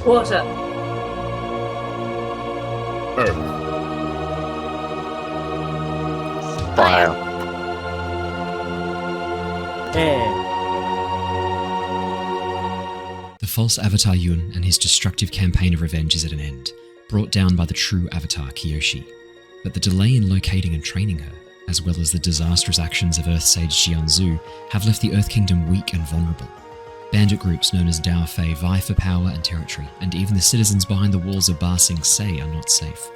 Water. Earth. Fire. Air. The false Avatar Yun and his destructive campaign of revenge is at an end, brought down by the true Avatar Kyoshi. But the delay in locating and training her, as well as the disastrous actions of Earth Sage Jianzhu, have left the Earth Kingdom weak and vulnerable. Bandit groups known as Dao Fei vie for power and territory, and even the citizens behind the walls of Ba Sing Se are not safe.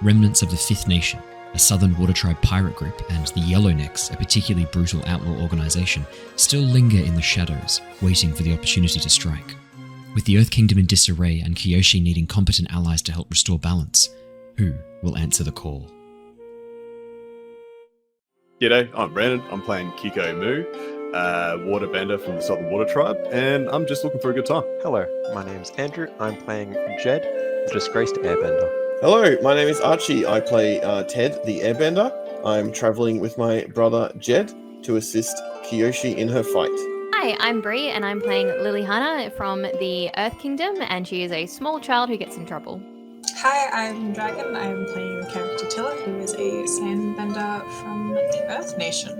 Remnants of the Fifth Nation, a southern water tribe pirate group, and the Yellownecks, a particularly brutal outlaw organisation, still linger in the shadows, waiting for the opportunity to strike. With the Earth Kingdom in disarray and Kyoshi needing competent allies to help restore balance, who will answer the call? G'day, I'm Brandon. I'm playing Keeko Moo, Waterbender from the Southern Water Tribe, and I'm just looking for a good time. Hello, my name's Andrew. I'm playing Jedd, the disgraced Airbender. Hello, my name is Archie. I play Ted, the Airbender. I'm travelling with my brother Jedd to assist Kyoshi in her fight. Hi, I'm Bree, and I'm playing Lilly from the Earth Kingdom, and she is a small child who gets in trouble. Hi, I'm Dragon. I'm playing the character Tilla, who is a Sandbender from the Earth Nation.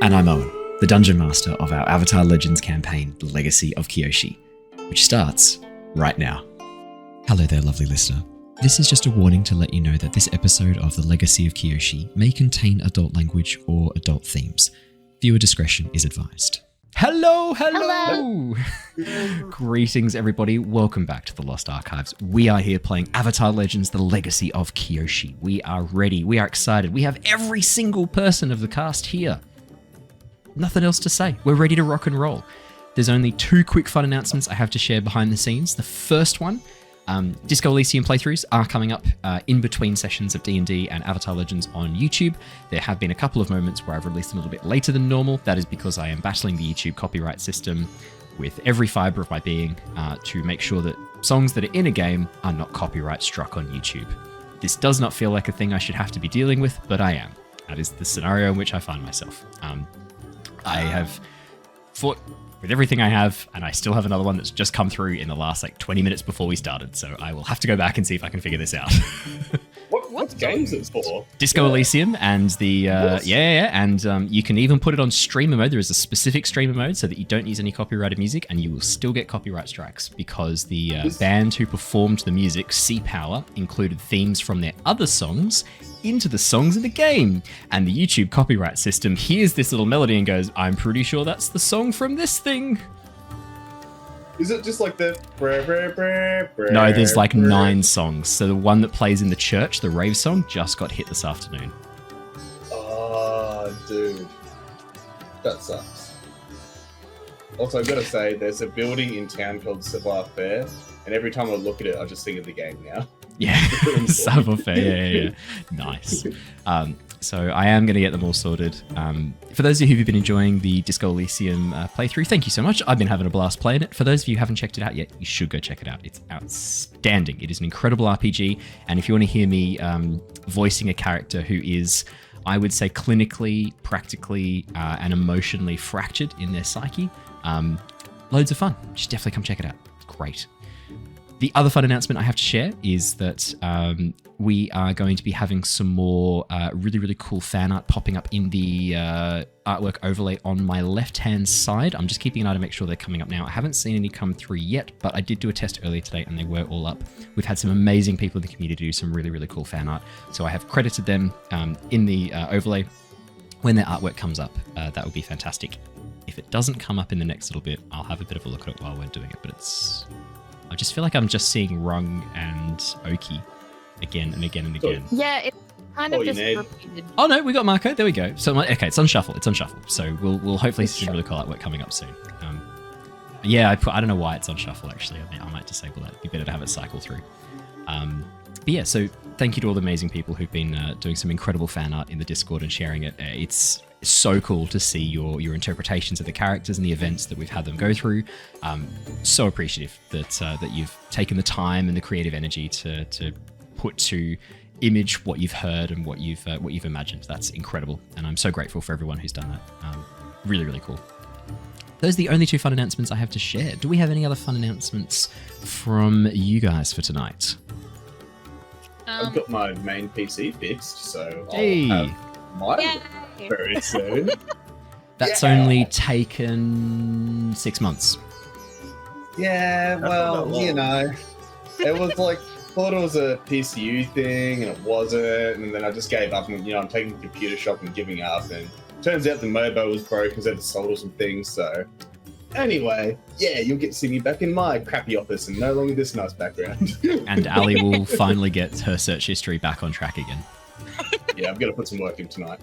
And I'm Owen, the Dungeon Master of our Avatar Legends campaign, The Legacy of Kyoshi, which starts right now. Hello there, lovely listener. This is just a warning to let you know that this episode of The Legacy of Kyoshi may contain adult language or adult themes. Viewer discretion is advised. Hello. Greetings, everybody. Welcome back to the Lost Archives. We are here playing Avatar Legends, The Legacy of Kyoshi. We are ready. We are excited. We have every single person of the cast here. Nothing else to say. We're ready to rock and roll. There's only two quick fun announcements I have to share behind the scenes. The first one, Disco Elysium playthroughs are coming up in between sessions of D&D and Avatar Legends on YouTube. There have been a couple of moments where I've released them a little bit later than normal. That is because I am battling the YouTube copyright system with every fibre of my being to make sure that songs that are in a game are not copyright struck on YouTube. This does not feel like a thing I should have to be dealing with, but I am. That is the scenario in which I find myself. I have fought with everything I have, and I still have another one that's just come through in the last 20 minutes before we started, so I will have to go back and see if I can figure this out. What games is it for? Disco Elysium and the and you can even put it on streamer mode. There is a specific streamer mode so that you don't use any copyrighted music, and you will still get copyright strikes because the band who performed the music, Sea Power, included themes from their other songs into the songs in the game, and the YouTube copyright system hears this little melody and goes, I'm pretty sure that's the song from this thing. Is it just like the... No, there's 9 songs. So the one that plays in the church, the rave song, just got hit this afternoon. Oh, dude. That sucks. Also, I've got to say, there's a building in town called Savoir Fair, and every time I look at it, I just think of the game now. Yeah, Savoir Fair, yeah. Nice. So I am going to get them all sorted. For those of you who've been enjoying the Disco Elysium playthrough, thank you so much. I've been having a blast playing it. For those of you who haven't checked it out yet, you should go check it out. It's outstanding. It is an incredible RPG. And if you want to hear me voicing a character who is, I would say, clinically, practically, and emotionally fractured in their psyche, loads of fun. Just definitely come check it out. It's great. The other fun announcement I have to share is that we are going to be having some more really, really cool fan art popping up in the artwork overlay on my left-hand side. I'm just keeping an eye to make sure they're coming up now. I haven't seen any come through yet, but I did do a test earlier today and they were all up. We've had some amazing people in the community do some really, really cool fan art. So I have credited them in the overlay. When their artwork comes up, that would be fantastic. If it doesn't come up in the next little bit, I'll have a bit of a look at it while we're doing it, but I just feel like I'm just seeing Rung and Oki again and again and again. Yeah, it's kind of just repeated. Oh no, we got Marco. There we go. So okay, it's on shuffle. It's on shuffle. So we'll hopefully see some really cool artwork coming up soon. Yeah, I don't know why it's on shuffle actually. I might disable that. It'd be better to have it cycle through. But yeah, so thank you to all the amazing people who've been doing some incredible fan art in the Discord and sharing it. It's so cool to see your interpretations of the characters and the events that we've had them go through. So appreciative that you've taken the time and the creative energy to put to image what you've heard and what you've imagined. That's incredible, and I'm so grateful for everyone who's done that. Really, really cool. those are the only 2 fun announcements I have to share. Do we have any other fun announcements from you guys for tonight? I've got my main PC fixed, so Hey. I'll have mine very soon. That's Yeah. only taken 6 months. Yeah, That's well, not long. you know, it was like, thought it was a PCU thing, and it wasn't, and then I just gave up, and, I'm taking the computer shop and giving up, and turns out the Mobo was broke because they had to solder some things, so... Anyway, yeah, you'll get to see me back in my crappy office and no longer this nice background. And Ali will finally get her search history back on track again. Yeah, I've got to put some work in tonight.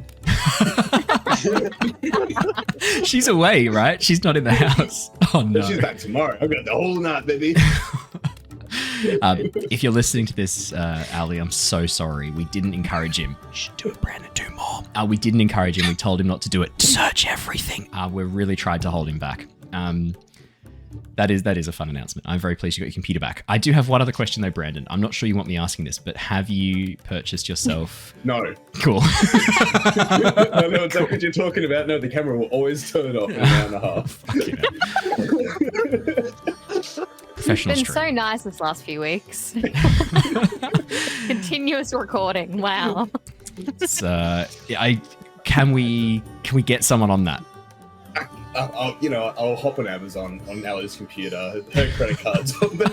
She's away, right? She's not in the house. Oh no. She's back tomorrow. I've got the whole night, baby. If you're listening to this, Ali, I'm so sorry. We didn't encourage him. Shh, do it, Brandon, do more. We didn't encourage him. We told him not to do it. Search everything. We really tried to hold him back. That is a fun announcement. I'm very pleased you got your computer back. I do have one other question though, Brandon. I'm not sure you want me asking this, but have you purchased yourself? No. Cool. I know exactly what you're talking about. No, the camera will always turn off in an hour and a half. Fucking hell. Professional Been stream. so nice this last few weeks. Continuous recording. Wow. It's, can we get someone on that? I'll hop on Amazon on Ali's computer. Her credit card's on there.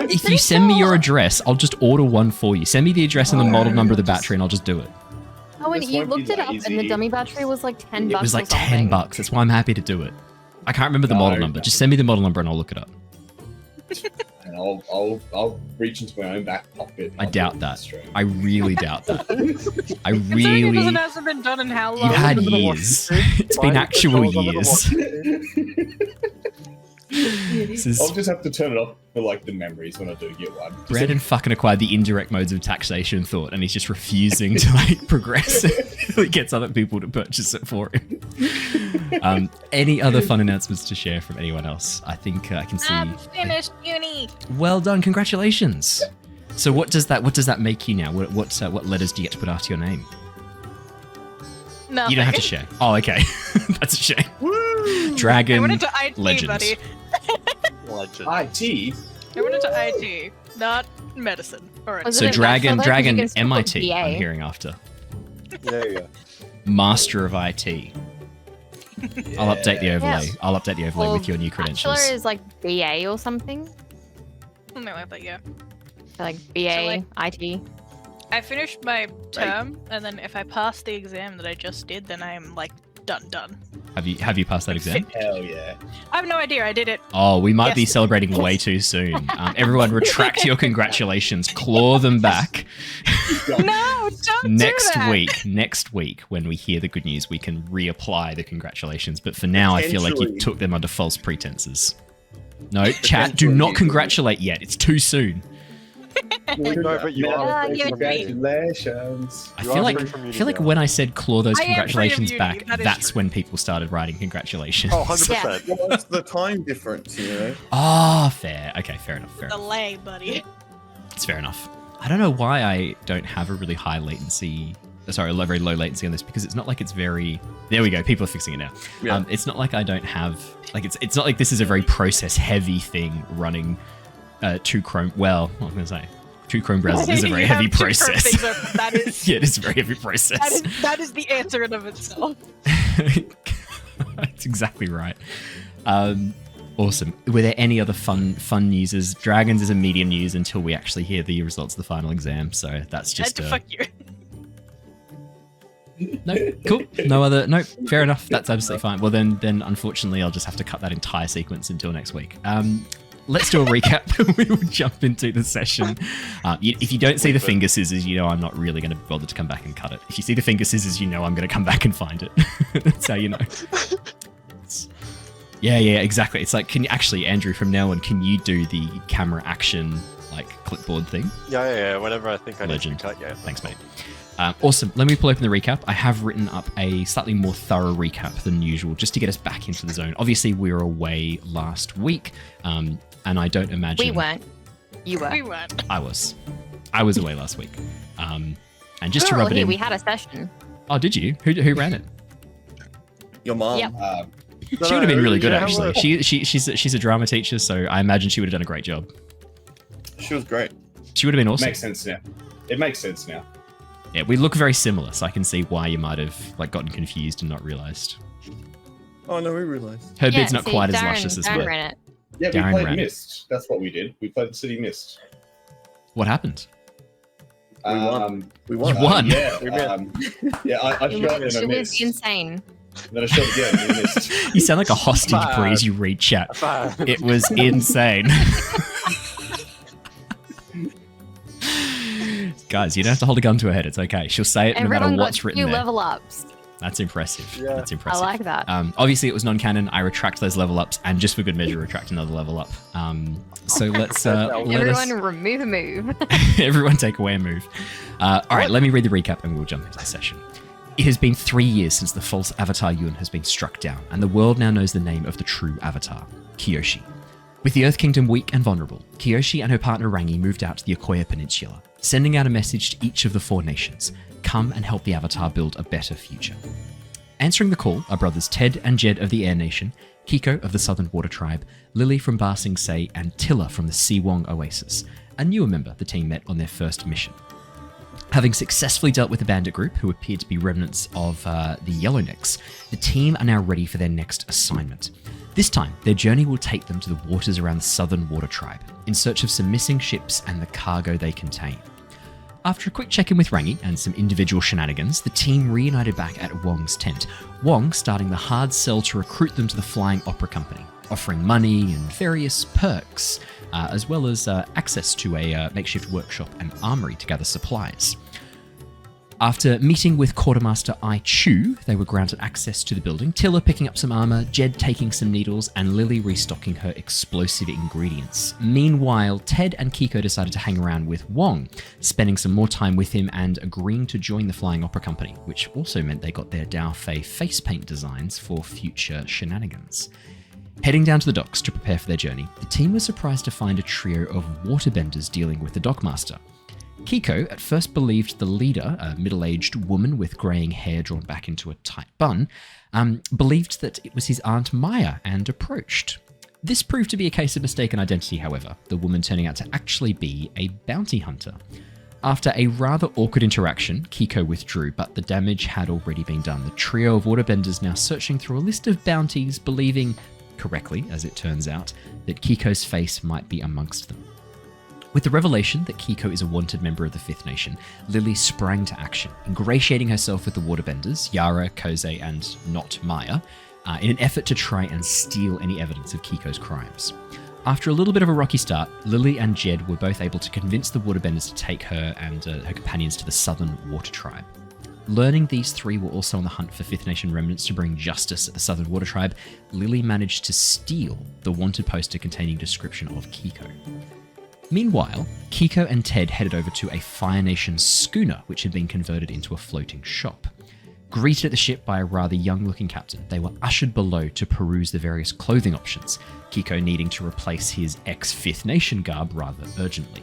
If you send me your address, I'll just order one for you. Send me the address and the model number of the battery, and I'll just do it. Oh, and This you won't be looked it up, and the lazy. dummy battery was like $10. It was like or something. $10. That's why I'm happy to do it. I can't remember the model number. Just send me the model number and I'll look it up. And I'll reach into my own back pocket. I I'll doubt do it that. straight. I really doubt that. I Considering really. it hasn't been done in how long? You've had Look at the years. watch. It's been Fine, actual controls on years. This is I'll just have to turn it off for like the memories when I do get one. Brandon fucking acquired the indirect modes of taxation thought, and he's just refusing to like progress it. He gets other people to purchase it for him. Any other fun announcements to share from anyone else? I think I can see. I'm finished uni. Well done, congratulations. So what does that make you now? What letters do you get to put after your name? No, You don't have to share. Oh, okay. That's a shame. Dragon I went into IT, legend. buddy. Legend. IT. I went into IT, not medicine. All right. Was So it a Dragon bachelor? 'Cause you can still put MIT. BA. I'm hearing after. Yeah. Master of IT. I'll update the overlay. Yes. I'll update the overlay with your new credentials. Bachelor is like BA or something. Something like that, yeah. So like BA, So, IT. I finished my term, and then if I pass the exam that I just did, then I'm like done. Have you passed that exam? Hell yeah. I have no idea. I did it. Oh, we might be Yes. celebrating way too soon. Everyone, retract your congratulations. Claw them back. No, don't Next do that. week, when we hear the good news, we can reapply the congratulations. But for now, I feel like you Potentially. took them under false pretenses. No, chat, do not congratulate yet. It's too soon. No, but you are give it to me. Congratulations. I You feel are like free from uni when now. I said claw those I am free of congratulations uni, back, that is that's true. when people started writing congratulations. Oh, 100%. Well, it's the time difference, you know. Ah, fair. Okay, fair enough. Delay, buddy. It's fair enough. I don't know why I don't have a really high latency. Sorry, a very low latency on this, because it's not like it's very. There we go. People are fixing it now. Yeah. It's not like I don't have. Like it's not like this is a very process heavy thing running two Chrome. Well, what am I going to say? Two Chrome browsers is a very You heavy have two curved process. things open. That is, Yeah, it is a very heavy process. that is the answer in of itself. That's exactly right. Awesome. Were there any other fun newses? Dragons is a medium news until we actually hear the results of the final exam. So that's just Fuck you. no. Cool. No other. No. Fair enough. That's absolutely fine. Well, then unfortunately, I'll just have to cut that entire sequence until next week. Let's do a recap. We will jump into the session. If you don't see the finger scissors, you know I'm not really going to bother to come back and cut it. If you see the finger scissors, you know I'm going to come back and find it. That's how you know. Yeah, exactly. It's like, can you actually, Andrew, from now on, can you do the camera action, like, clipboard thing? Yeah. Whenever I think I need Legend. to cut, yeah. Thanks, mate. Awesome. Let me pull open the recap. I have written up a slightly more thorough recap than usual, just to get us back into the zone. Obviously, we were away last week, and I don't imagine... We weren't. You were. We weren't. I was away last week. And just We to were all rub it here. in... We had a session. Oh, did you? Who ran it? Your mom. Yep. She would have been really good, Yeah, actually. She's a drama teacher, so I imagine she would have done a great job. She was great. She would have been awesome. Makes sense now. It makes sense now. Yeah, we look very similar, so I can see why you might have gotten confused and not realised. Oh no, we realized. Her bid's not see, quite as Darren- luscious as Darren mine. ran it. Yeah, Darren we played ran it. Mist. That's what we did. We played the city Mist. What happened? We won. We You won. won. Yeah, We win. I shot in She a was mist. insane. Then I shot again in a mist. You sound like a hostage, Five. Bree, as you read chat. 5. It was insane. Guys, you don't have to hold a gun to her head. It's okay. She'll say it no matter Everyone got what's written 2 there. level ups. That's impressive. Yeah. That's I impressive. like that. Obviously, it was non-canon. I retract those level ups, and just for good measure, retract another level up. So let's let Everyone us, remove a move. everyone take away a move. All right, let me read the recap, and we'll jump into the session. It has been 3 years since the false Avatar Yun has been struck down, and the world now knows the name of the true Avatar, Kyoshi. With the Earth Kingdom weak and vulnerable, Kyoshi and her partner Rangi moved out to the Akoya Peninsula, sending out a message to each of the 4 nations: come and help the Avatar build a better future. Answering the call are brothers Ted and Jedd of the Air Nation, Keeko of the Southern Water Tribe, Lilly from Ba Sing Se, and Tilla from the Siwong Oasis, a newer member the team met on their first mission. Having successfully dealt with the bandit group, who appeared to be remnants of the Yellownecks, the team are now ready for their next assignment. This time, their journey will take them to the waters around the Southern Water Tribe, in search of some missing ships and the cargo they contain. After a quick check-in with Rangi and some individual shenanigans, the team reunited back at Wong's tent, Wong starting the hard sell to recruit them to the Flying Opera Company, offering money and various perks, as well as access to a makeshift workshop and armory to gather supplies. After meeting with Quartermaster Ai Chu, they were granted access to the building, Tilla picking up some armor, Jedd taking some needles, and Lilly restocking her explosive ingredients. Meanwhile, Ted and Keeko decided to hang around with Wong, spending some more time with him and agreeing to join the Flying Opera Company, which also meant they got their Dao Fei face paint designs for future shenanigans. Heading down to the docks to prepare for their journey, the team was surprised to find a trio of waterbenders dealing with the dockmaster. Keeko at first believed the leader, a middle-aged woman with greying hair drawn back into a tight bun, believed that it was his Aunt Maya and approached. This proved to be a case of mistaken identity, however, the woman turning out to actually be a bounty hunter. After a rather awkward interaction, Keeko withdrew, but the damage had already been done. The trio of waterbenders now searching through a list of bounties, believing, correctly as it turns out, that Keiko's face might be amongst them. With the revelation that Keeko is a wanted member of the Fifth Nation, Lilly sprang to action, ingratiating herself with the waterbenders, Yara, Koze, and not Maya, in an effort to try and steal any evidence of Keiko's crimes. After a little bit of a rocky start, Lilly and Jedd were both able to convince the waterbenders to take her and her companions to the Southern Water Tribe. Learning these 3 were also on the hunt for Fifth Nation remnants to bring justice at the Southern Water Tribe, Lilly managed to steal the wanted poster containing a description of Keeko. Meanwhile, Keeko and Ted headed over to a Fire Nation schooner which had been converted into a floating shop. Greeted at the ship by a rather young-looking captain, they were ushered below to peruse the various clothing options, Keeko needing to replace his ex-Fifth Nation garb rather urgently.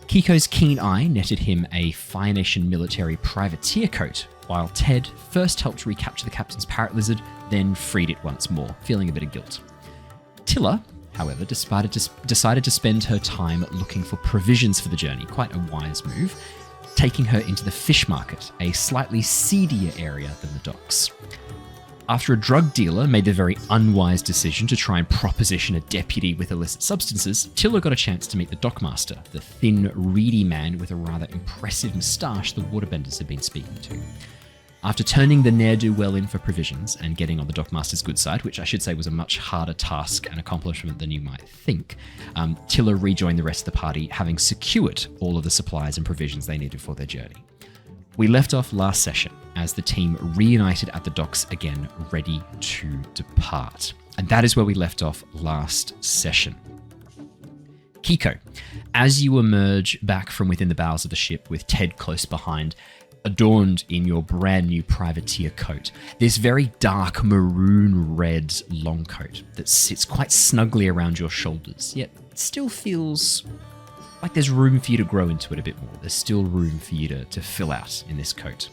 Keiko's keen eye netted him a Fire Nation military privateer coat, while Ted first helped recapture the captain's parrot lizard, then freed it once more, feeling a bit of guilt. Tilla, however, decided to spend her time looking for provisions for the journey, quite a wise move, taking her into the fish market, a slightly seedier area than the docks. After a drug dealer made the very unwise decision to try and proposition a deputy with illicit substances, Tilla got a chance to meet the dockmaster, the thin, reedy man with a rather impressive moustache the waterbenders had been speaking to. After turning the ne'er-do-well in for provisions and getting on the dockmaster's good side, which I should say was a much harder task and accomplishment than you might think, Tilla rejoined the rest of the party, having secured all of the supplies and provisions they needed for their journey. We left off last session as the team reunited at the docks again, ready to depart. And that is where we left off last session. Keeko, as you emerge back from within the bows of the ship with Ted close behind, adorned in your brand new privateer coat, this very dark maroon red long coat that sits quite snugly around your shoulders, yet it still feels like there's room for you to grow into it a bit more. There's still room for you to fill out in this coat.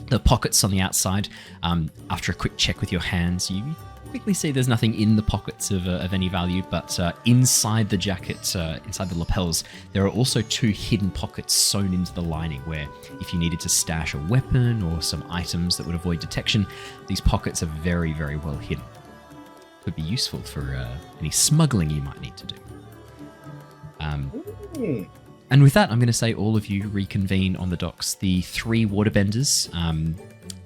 The pockets on the outside, after a quick check with your hands, you quickly see there's nothing in the pockets of any value, but inside the jacket, inside the lapels, there are also 2 hidden pockets sewn into the lining where if you needed to stash a weapon or some items that would avoid detection, these pockets are very, very well hidden. Could be useful for any smuggling you might need to do. And with that, I'm going to say all of you reconvene on the docks. The 3 waterbenders,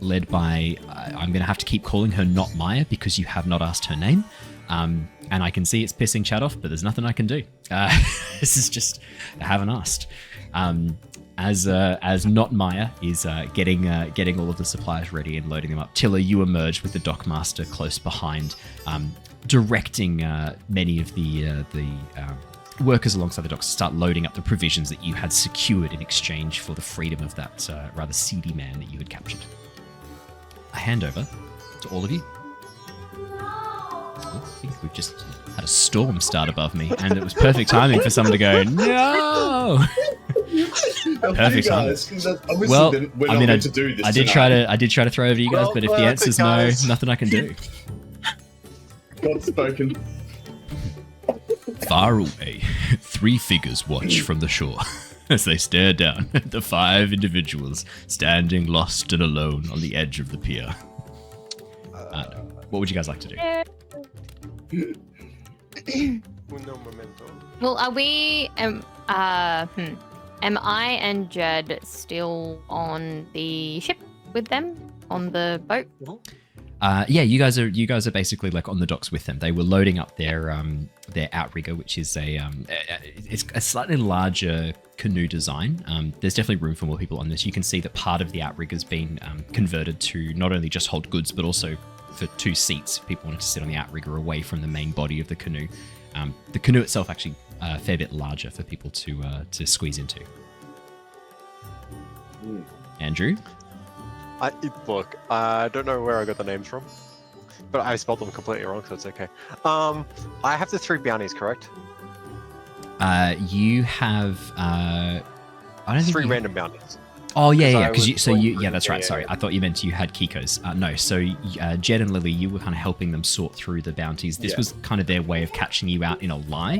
led by, I'm going to have to keep calling her not Maya because you have not asked her name. And I can see it's pissing Chad off, but there's nothing I can do. This is just, I haven't asked. As not Maya is getting all of the supplies ready and loading them up, Tilla, you emerge with the dockmaster close behind, directing many of the workers alongside the docks to start loading up the provisions that you had secured in exchange for the freedom of that rather seedy man that you had captured. I hand over to all of you. I think we've just had a storm start above me, and it was perfect timing for someone to go, no! Perfect timing. Well, I mean, I did try to throw over to you guys, but if the answer's no, nothing I can do. God's spoken. Far away, 3 figures watch from the shore as they stare down at the 5 individuals standing lost and alone on the edge of the pier. What would you guys like to do? Well, are we? Am I and Jedd still on the ship with them on the boat? Yeah, you guys are basically like on the docks with them. They were loading up their outrigger, which is it's a slightly larger canoe design. There's definitely room for more people on this. You can see that part of the outrigger's been converted to not only just hold goods, but also for 2 seats. People wanted to sit on the outrigger away from the main body of the canoe. The canoe itself actually a fair bit larger for people to squeeze into. Andrew? Look, I don't know where I got the names from, but I spelled them completely wrong, so it's okay. I have the 3 bounties, correct? You have I don't think 3 random bounties. Oh yeah, because yeah, that's right. Sorry, I thought you meant you had Keeko's. No, so Jedd and Lilly, you were kind of helping them sort through the bounties. This was kind of their way of catching you out in a lie.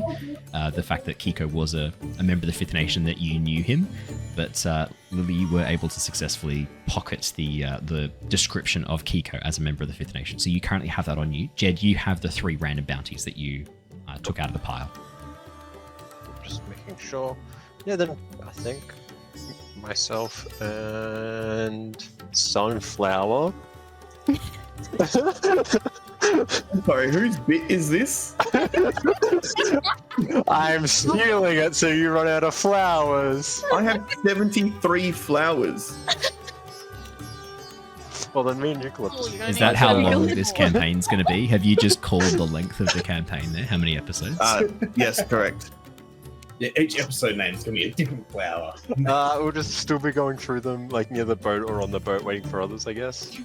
The fact that Keeko was a member of the 5th Nation, that you knew him, but Lilly, you were able to successfully pocket the description of Keeko as a member of the 5th Nation. So you currently have that on you. Jedd, you have the 3 random bounties that you took out of the pile. Just making sure. Yeah, then I think myself and Sunflower. Sorry, whose bit is this? I'm stealing it so you run out of flowers. I have 73 flowers. Well, then me and Eucalyptus. Is that how long this campaign's going to be? Have you just called the length of the campaign there? How many episodes? Yes, correct. Yeah, each episode name is going to be a different flower. We'll just still be going through them, like near the boat or on the boat, waiting for others, I guess.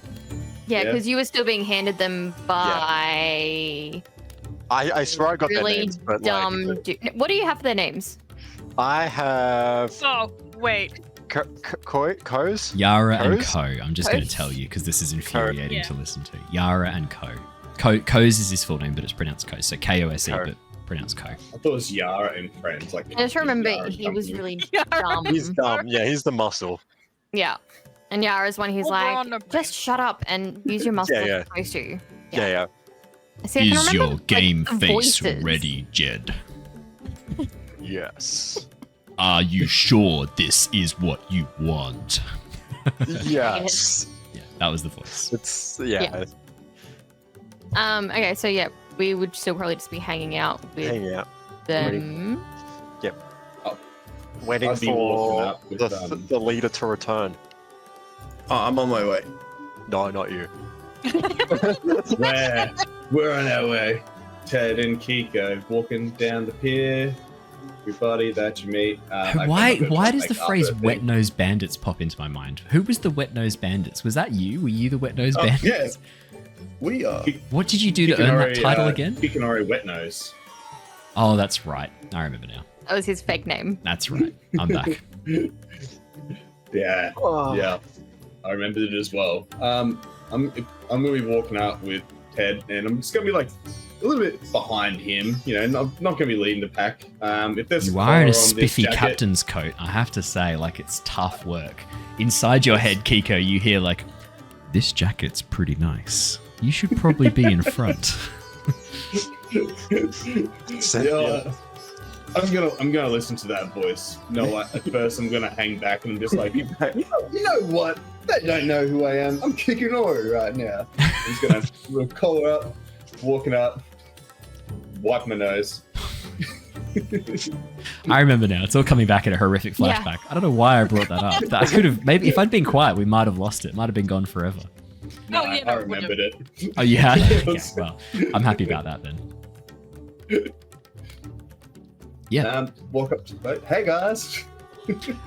Yeah, because you were still being handed them by. I swear I got their really names, but dumb. What do you have for their names? I have. Oh, wait. Ko's? Yara and Ko's? Ko. I'm just going to tell you because this is infuriating Yeah. to listen to. Yara and Ko. Ko's is his full name, but it's pronounced Ko. So Kose, Ko. but pronounced Ko. I thought it was Yara and Friends. Like, I just remember Yara he was Company. really Yara. dumb. He's dumb. Yeah, he's the muscle. Yeah. And Yara's one who's Well, we're on like, a just shut up and use your muscles Yeah, yeah. like you're supposed to. Yeah. See, I can Is remember, your game like, face voices. ready, Jedd? Yes. Are you sure this is what you want? Yes. Yeah, that was the voice. It's Yeah. Okay, so yeah, we would still probably just be hanging out with Hanging out, them. waiting I'd be walking for up with, the leader to return. Oh, I'm on my way. No, not you. We're on our way. Ted and Keeko walking down the pier. Everybody that you meet. Why does the phrase wet-nosed bandits pop into my mind? Who was the wet-nosed bandits? Was that you? Were you the wet-nosed bandits? Yeah, we are. What did you do to earn that title again? Kikanori Wetnose. Oh, that's right. I remember now. That was his fake name. That's right. I'm back. Yeah. Oh. Yeah. I remembered it as well. I'm gonna be walking up with Ted, and I'm just gonna be like a little bit behind him. You know, not gonna be leading the pack. If there's You collar are in on a this spiffy jacket- captain's coat. I have to say, like, it's tough work. Inside your head, Keeko, you hear like, "This jacket's pretty nice. You should probably be in front." Yeah. I'm gonna listen to that voice. No, like, at first I'm gonna hang back and I'm just like, you know what? They don't know who I am. I'm kicking Ori right now. I'm just gonna little collar up, walking up, wipe my nose. I remember now. It's all coming back in a horrific flashback. I don't know why I brought that up. I could have, maybe if I'd been quiet, we might have lost it. It might have been gone forever. No, Oh, yeah, I no, remembered it. Oh, you had? Okay, well, I'm happy about that then. Yeah. Walk up to the boat. Hey guys.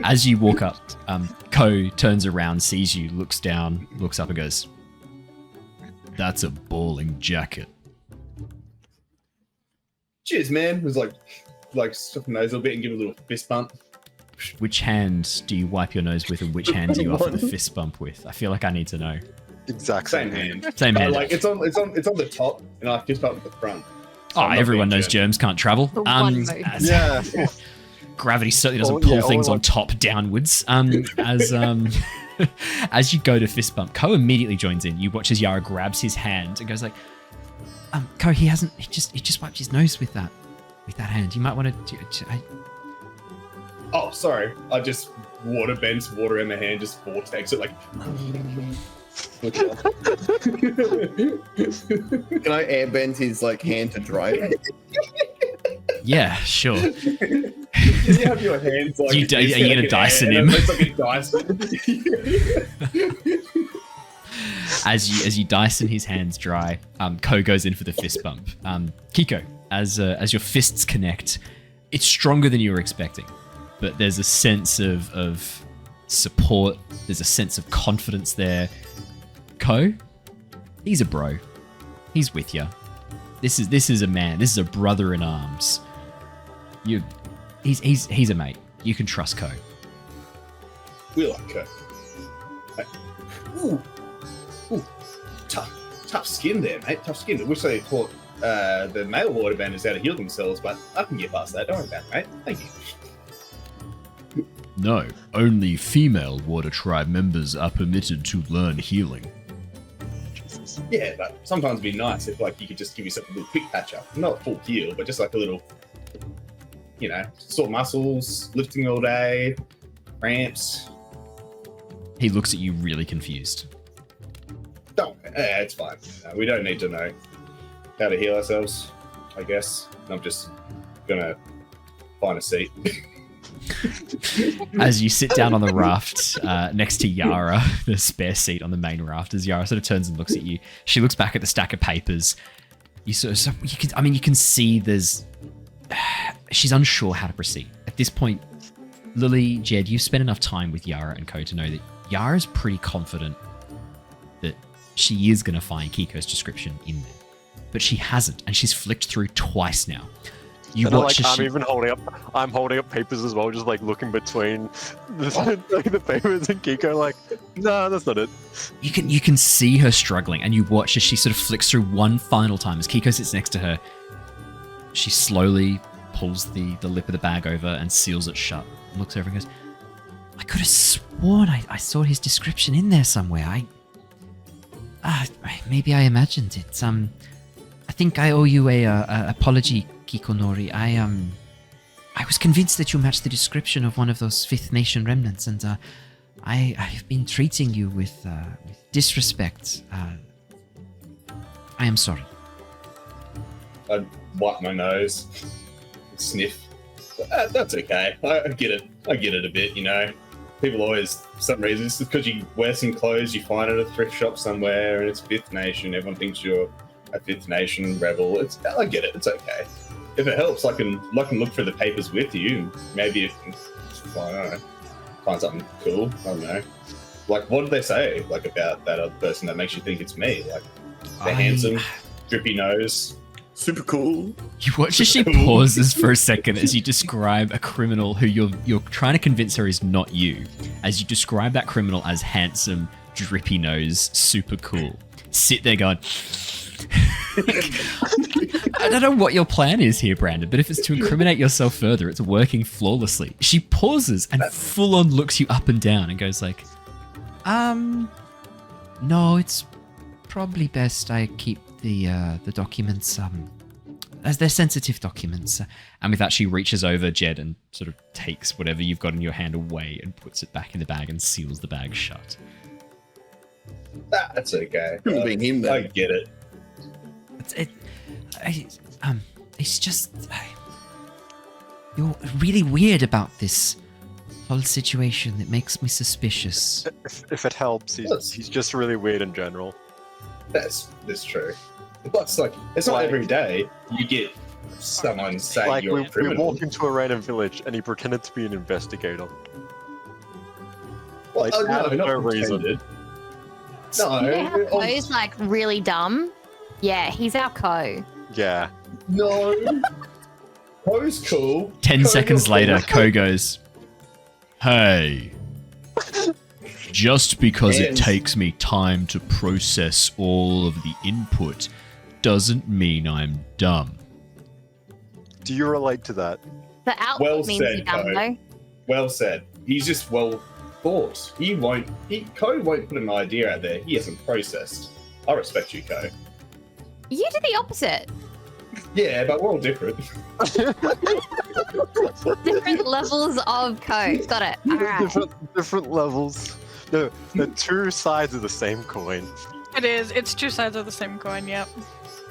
As you walk up, Ko turns around, sees you, looks down, looks up and goes, "That's a balling jacket." Cheers, man. It was like stuff my nose a little bit and give a little fist bump. Which hand do you wipe your nose with and which hand do you offer the fist bump with? I feel like I need to know. Exact Same hand. Same hand. Like it's on the top, and I fist bump at the front. So Oh, I'm not everyone being knows germs can't travel. The one mode. Yeah. Gravity certainly doesn't Oh, pull yeah, things oh, on top downwards. As you go to fist bump, Ko immediately joins in. You watch as Yara grabs his hand and goes like, Ko, he just wiped his nose with that hand. You might want to. Oh, sorry. I just water bends water in my hand, just vortex it like. Can I airbend his like hand to dry it? Yeah, sure. You have your hands like. Are you gonna Dyson him? It's like a Dyson. As you Dyson his hands dry, Ko goes in for the fist bump. Keeko, as your fists connect, it's stronger than you were expecting, but there's a sense of support. There's a sense of confidence there. Ko, he's a bro. He's with you. This is a man. This is a brother in arms. He's a mate. You can trust Ko. We like her. Hey. Ooh, tough skin there, mate. Tough skin. I wish they taught the male waterbenders how to heal themselves, but I can get past that. Don't worry about it, mate. Thank you. No, only female water tribe members are permitted to learn healing. Yeah, but sometimes it'd be nice if like you could just give yourself a little quick patch up. Not a full heal, but just like a little, sore muscles, lifting all day, cramps. He looks at you really confused. Don't. It's fine. We don't need to know how to heal ourselves, I guess. I'm just gonna find a seat. As you sit down on the raft next to Yara, the spare seat on the main raft, as Yara sort of turns and looks at you, she looks back at the stack of papers. You can see she's unsure how to proceed. At this point, Lilly, Jedd, you've spent enough time with Yara and Ko to know that Yara's pretty confident that she is going to find Keeko's description in there. But she hasn't, and she's flicked through twice now. You And watch as I'm she- even holding up papers as well, just like looking between the papers and Keeko, like, no, that's not it. You can see her struggling, and you watch as she sort of flicks through one final time. As Keeko sits next to her, she slowly pulls the lip of the bag over and seals it shut. And looks over and goes, "I could have sworn I saw his description in there somewhere. Maybe I imagined it. I think I owe you a apology, Kikonori. I was convinced that you matched the description of one of those Fifth Nation remnants, and I have been treating you with disrespect. I am sorry." I'd wipe my nose, sniff. That's okay. I get it. I get it a bit, People always, for some reason, it's because you wear some clothes you find at a thrift shop somewhere and it's Fifth Nation. Everyone thinks you're a Fifth Nation rebel. I get it. It's okay. If it helps, I can look through the papers with you. Maybe if I don't know, find something cool. I don't know. Like, what did they say about that other person that makes you think it's me? Like, they're handsome, drippy nose. Super cool. You watch as she pauses for a second as you describe a criminal who you're trying to convince her is not you. As you describe that criminal as handsome, drippy nose, super cool. Sit there going. I don't know what your plan is here, Brandon, but if it's to incriminate yourself further, it's working flawlessly. She pauses and full on looks you up and down and goes like, no, it's probably best I keep the documents, as they're sensitive documents. And with that, she reaches over Jedd and sort of takes whatever you've got in your hand away and puts it back in the bag and seals the bag shut. That's okay. Couldn't be him I then. get it. It's just you're really weird about this whole situation. It makes me suspicious. If it helps, he's just really weird in general. That's true. But it's not every day you get someone saying Like you're we a criminal. walk into a random village and he pretended to be an investigator. Well, like, no, out of not no reason. pretended. No, You know how Ko's like really dumb? Yeah, he's our Co. Yeah. no. Ko's cool. 10 Ko, seconds you're later, cool. Ko goes, "Hey, just because it Yes. takes me time to process all of the input doesn't mean I'm dumb." Do you relate to that? The output Well means said, you're dumb Co. though. Well said. He's just well thought. Ko won't put an idea out there he hasn't processed. I respect you, Ko. You do the opposite. Yeah, but we're all different. Different levels of Co. Got it. Alright. Different levels. No, the two sides of the same coin. It is. It's two sides of the same coin. Yep.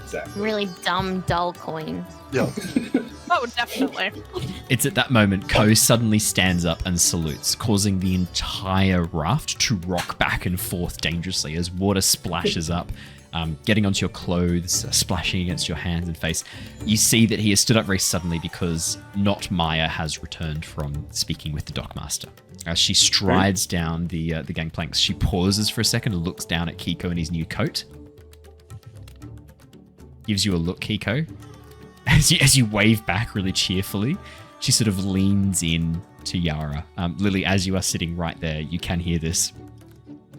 Exactly. Really dumb, dull coin. Yeah. Oh, definitely. It's at that moment Ko suddenly stands up and salutes, causing the entire raft to rock back and forth dangerously as water splashes up, getting onto your clothes, splashing against your hands and face. You see that he has stood up very suddenly because not Maya has returned from speaking with the dockmaster. As she strides down the gangplanks, she pauses for a second and looks down at Keeko in his new coat. Gives you a look, Keeko. As you wave back really cheerfully, she sort of leans in to Yara. Lilly, as you are sitting right there, you can hear this.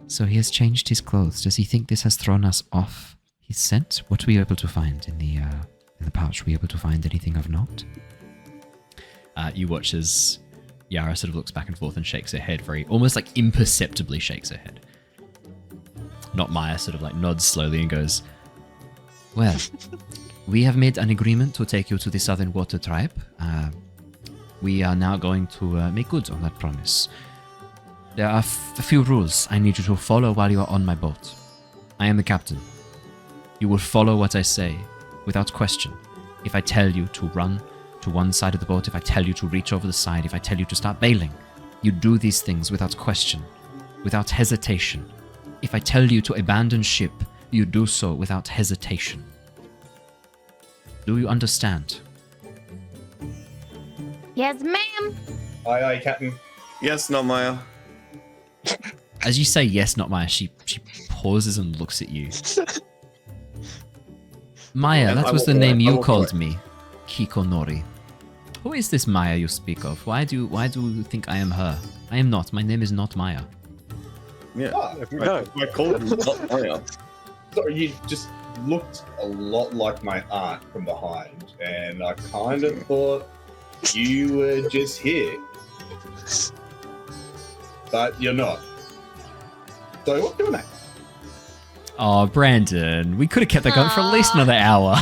So he has changed his clothes. Does he think this has thrown us off his scent? What were you able to find in the pouch? Were you able to find anything of note? You watch as Yara sort of looks back and forth and shakes her head, very almost like imperceptibly shakes her head. Not Maya sort of like nods slowly and goes, "Well, we have made an agreement to take you to the Southern Water Tribe. We are now going to make good on that promise. There are a few rules I need you to follow while you are on my boat. I am the captain. You will follow what I say without question. If I tell you to run to one side of the boat, if I tell you to reach over the side, if I tell you to start bailing, you do these things without question, without hesitation. If I tell you to abandon ship, you do so without hesitation. Do you understand?" Yes, ma'am. Aye, aye, Captain. Yes, not Maya. As you say yes, not Maya, she pauses and looks at you. Maya, Yeah, that I was the walk name away. I you walk called away. me. Kiko Nori. Who is this Maya you speak of? Why do you think I am her? I am not. My name is not Maya. Yeah. Ah, No. I called him not Maya. sorry, you just looked a lot like my aunt from behind, and I kind of thought you were just here. But you're not. So what do you want? Oh, Brandon, we could have kept that going for at least another hour.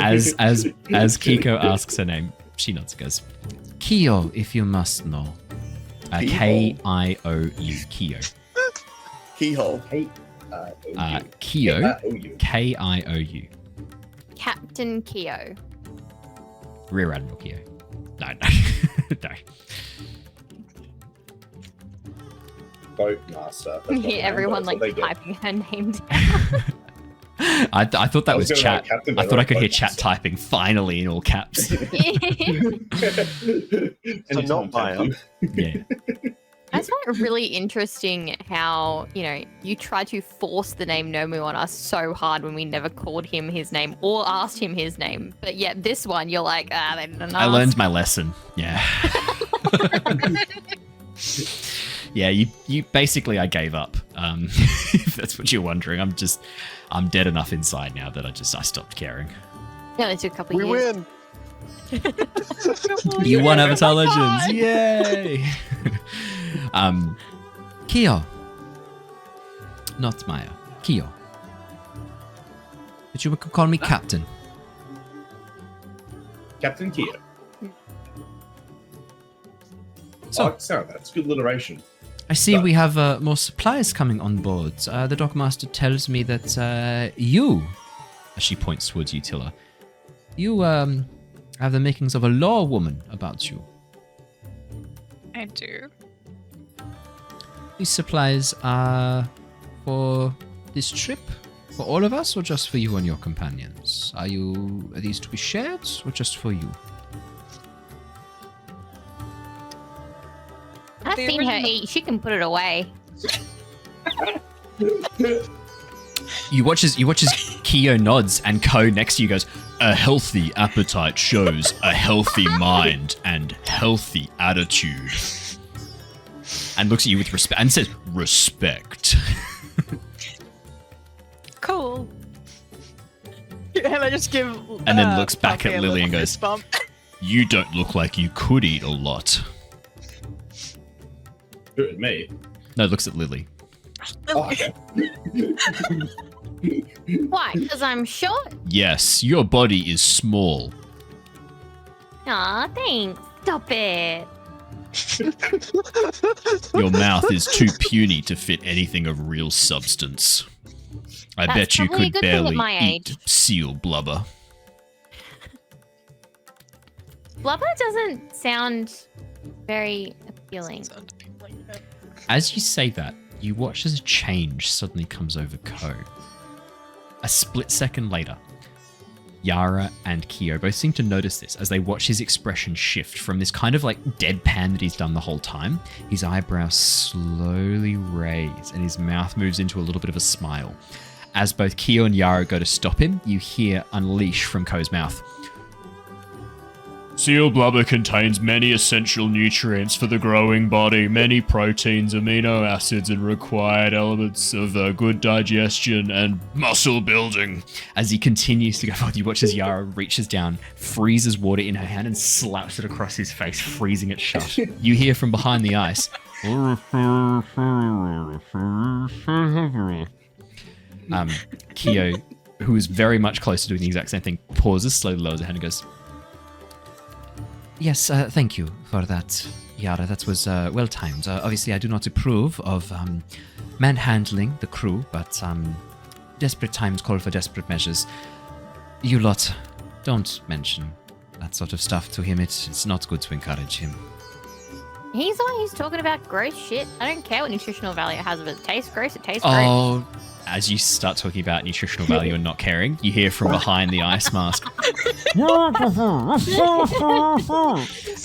As Keeko asks her name, she nods and goes, "Kyo, if you must know." K-I-O-U, Kyo. Keyhole. Kyo, K-I-O-U. Captain Keo. Rear Admiral Kyo. No. No. Boatmaster. Yeah, everyone like typing her name down. I thought that was gonna chat. write Captain, I but thought I wrote could hear Boatmaster. chat typing finally in all caps. So not Maya. Yeah. I just find it really interesting how, you try to force the name Nomu on us so hard when we never called him his name or asked him his name. But yet this one, you're like, they didn't ask. I learned my lesson. Yeah. Yeah, you basically, I gave up. If that's what you're wondering, I'm dead enough inside now that I stopped caring. No, it's a couple We years. win. You won Avatar Legends, yay! Kyo, not Maya. Kyo, but you can call me Captain. Captain Kia. So- I like the sound of that. It's good alliteration. I see we have more supplies coming on board. The Dockmaster tells me that you, as she points towards you, Tilla, you have the makings of a law woman about you. I do. These supplies are for this trip, for all of us, or just for you and your companions? Are these to be shared, or just for you? I've The seen her original- eat. She can put it away. You watch as Kyo nods, and Ko next to you goes, "A healthy appetite shows a healthy mind and healthy attitude." And looks at you with respect and says, "Respect." Cool. And I just give. And then looks back Puppy at a Lilly and little goes, fist bump. "You don't look like you could eat a lot." Good at me. No, looks at Lilly. Oh, okay. Why? Because I'm short? Yes, your body is small. Aw, thanks. Stop it. Your mouth is too puny to fit anything of real substance. I That's bet you probably a could good thing at barely my eat age. seal blubber. Blubber doesn't sound very appealing. As you say that, you watch as a change suddenly comes over Ko. A split second later, Yara and Kyo both seem to notice this as they watch his expression shift from this kind of like deadpan that he's done the whole time. His eyebrows slowly raise and his mouth moves into a little bit of a smile. As both Kyo and Yara go to stop him, you hear unleash from Ko's mouth. Seal blubber contains many essential nutrients for the growing body, many proteins, amino acids, and required elements of good digestion and muscle building. As he continues to go forward, you watch as Yara reaches down, freezes water in her hand, and slaps it across his face, freezing it shut. You hear from behind the ice. Kyo, who is very much close to doing the exact same thing, pauses, slowly lowers her hand and goes, "Yes, thank you for that, Yara. That was well timed. Obviously, I do not approve of manhandling the crew, but desperate times call for desperate measures. You lot, don't mention that sort of stuff to him. It's not good to encourage him." He's the one who's talking about gross shit. I don't care what nutritional value it has. If it tastes gross, it tastes gross. Oh, as you start talking about nutritional value and not caring, you hear from behind the ice mask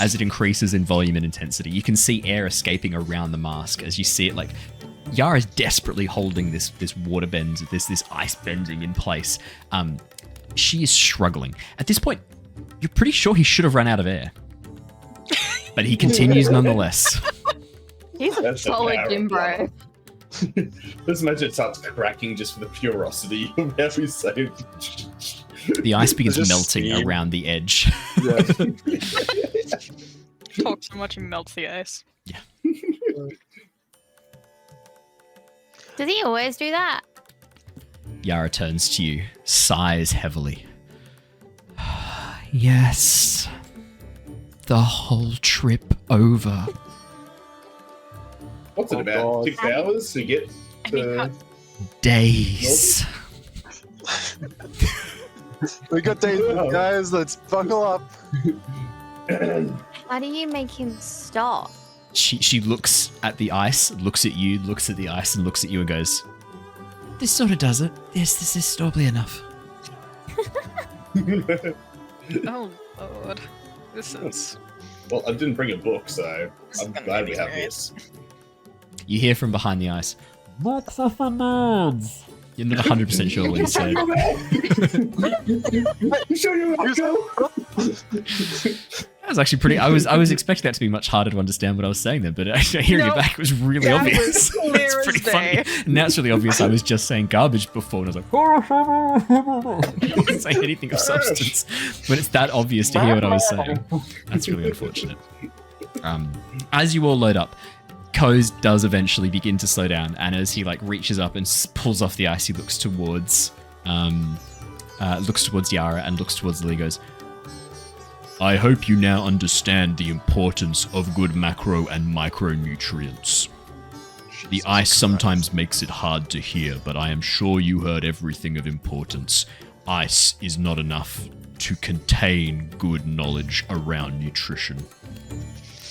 as it increases in volume and intensity. You can see air escaping around the mask as you see it like Yara's desperately holding this waterbend, this ice bending in place. She is struggling. At this point, you're pretty sure he should have run out of air. But he continues nonetheless. He's a That's a solid power gym bro. Just imagine it starts cracking just for the purosity of how we say it. The ice begins Just melting steam. around the edge. Yeah. Talk so much and melts the ice. Does he always do that? Yara turns to you, sighs heavily. Yes. The whole trip over. What's it Oh, about? God. 6 hours to get I mean, to... Days. We got days, guys. Let's buckle up. How do you make him stop? She looks at the ice, looks at you, looks at the ice, and looks at you and goes, "This sort of does it. Yes, this is probably enough." Oh lord, this is. Well, I didn't bring a book, so This I'm is gonna glad be we have great. this. You hear from behind the ice, "Books are for nerds." You're not 100% sure what he said. You sure you want to go? was actually pretty. I was expecting that to be much harder to understand what I was saying then, but actually hearing No, it back was really that obvious. was clear It's as pretty day. funny. And now it's really obvious I was just saying garbage before, and I was like, I wasn't saying anything of substance. When it's that obvious to hear what I was saying, that's really unfortunate. As you all load up, Coase does eventually begin to slow down, and as he like reaches up and pulls off the ice, he looks towards Yara and looks towards Lilly. Goes, I hope you now understand the importance of good macro and micronutrients. The ice sometimes makes it hard to hear, but I am sure you heard everything of importance. Ice is not enough to contain good knowledge around nutrition.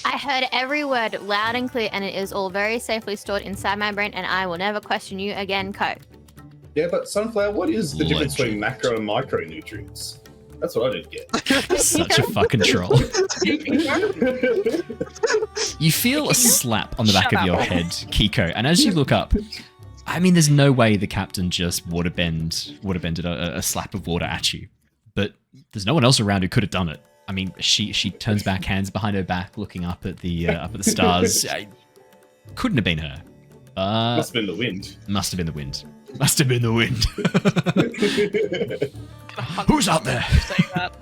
I heard every word loud and clear, and it is all very safely stored inside my brain, and I will never question you again, Co. Yeah, but Sunflower, what is the difference between Legend. macro and micronutrients? That's what I didn't get. Such a fucking troll. You feel a slap on the back Shut of your up. head, Keeko, and as you look up, I mean, there's no way the captain just waterbended a slap of water at you, but there's no one else around who could have done it. I mean, she turns back, hands behind her back, looking up at the stars. Couldn't have been her. Must have been the wind. Must have been the wind. Must have been the wind. Who's out there? Saying that.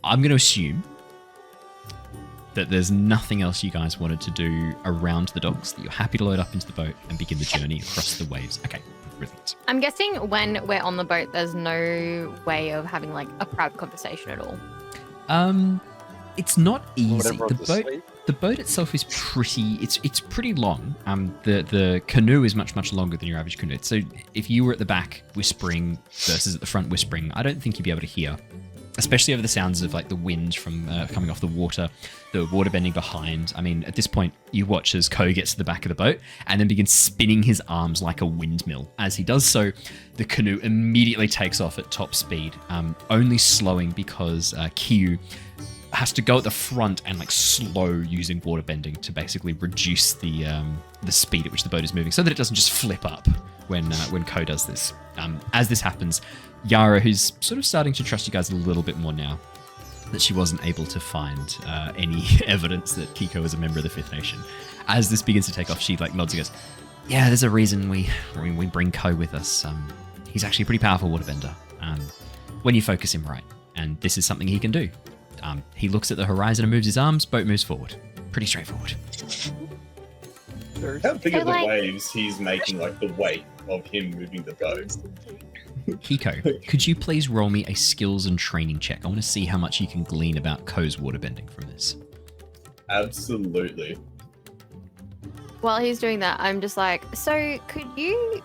I'm going to assume that there's nothing else you guys wanted to do around the docks, that you're happy to load up into the boat and begin the journey across the waves. Okay, brilliant. I'm guessing when we're on the boat, there's no way of having like a private conversation at all. It's not easy. Whatever The on the boat, sleeve. the boat itself is pretty. It's pretty long. The canoe is much longer than your average canoe. So if you were at the back whispering versus at the front whispering, I don't think you'd be able to hear, especially over the sounds of like the wind from coming off the water, the water bending behind. I mean, at this point, you watch as Ko gets to the back of the boat and then begins spinning his arms like a windmill. As he does so, the canoe immediately takes off at top speed, only slowing because Kyu has to go at the front and like slow using water bending to basically reduce the speed at which the boat is moving, so that it doesn't just flip up when Ko does this. As this happens, Yara, who's sort of starting to trust you guys a little bit more now that she wasn't able to find any evidence that Keeko is a member of the Fifth Nation, as this begins to take off, she like nods and goes, "Yeah, there's a reason we bring Ko with us. He's actually a pretty powerful waterbender when you focus him right, and this is something he can do." He looks at the horizon and moves his arms. Boat moves forward. Pretty straightforward. How big So, are the like- waves he's making, like the weight of him moving the boat? Keeko, could you please roll me a skills and training check? I want to see how much you can glean about Ko's waterbending from this. Absolutely. While he's doing that, I'm just like, so could you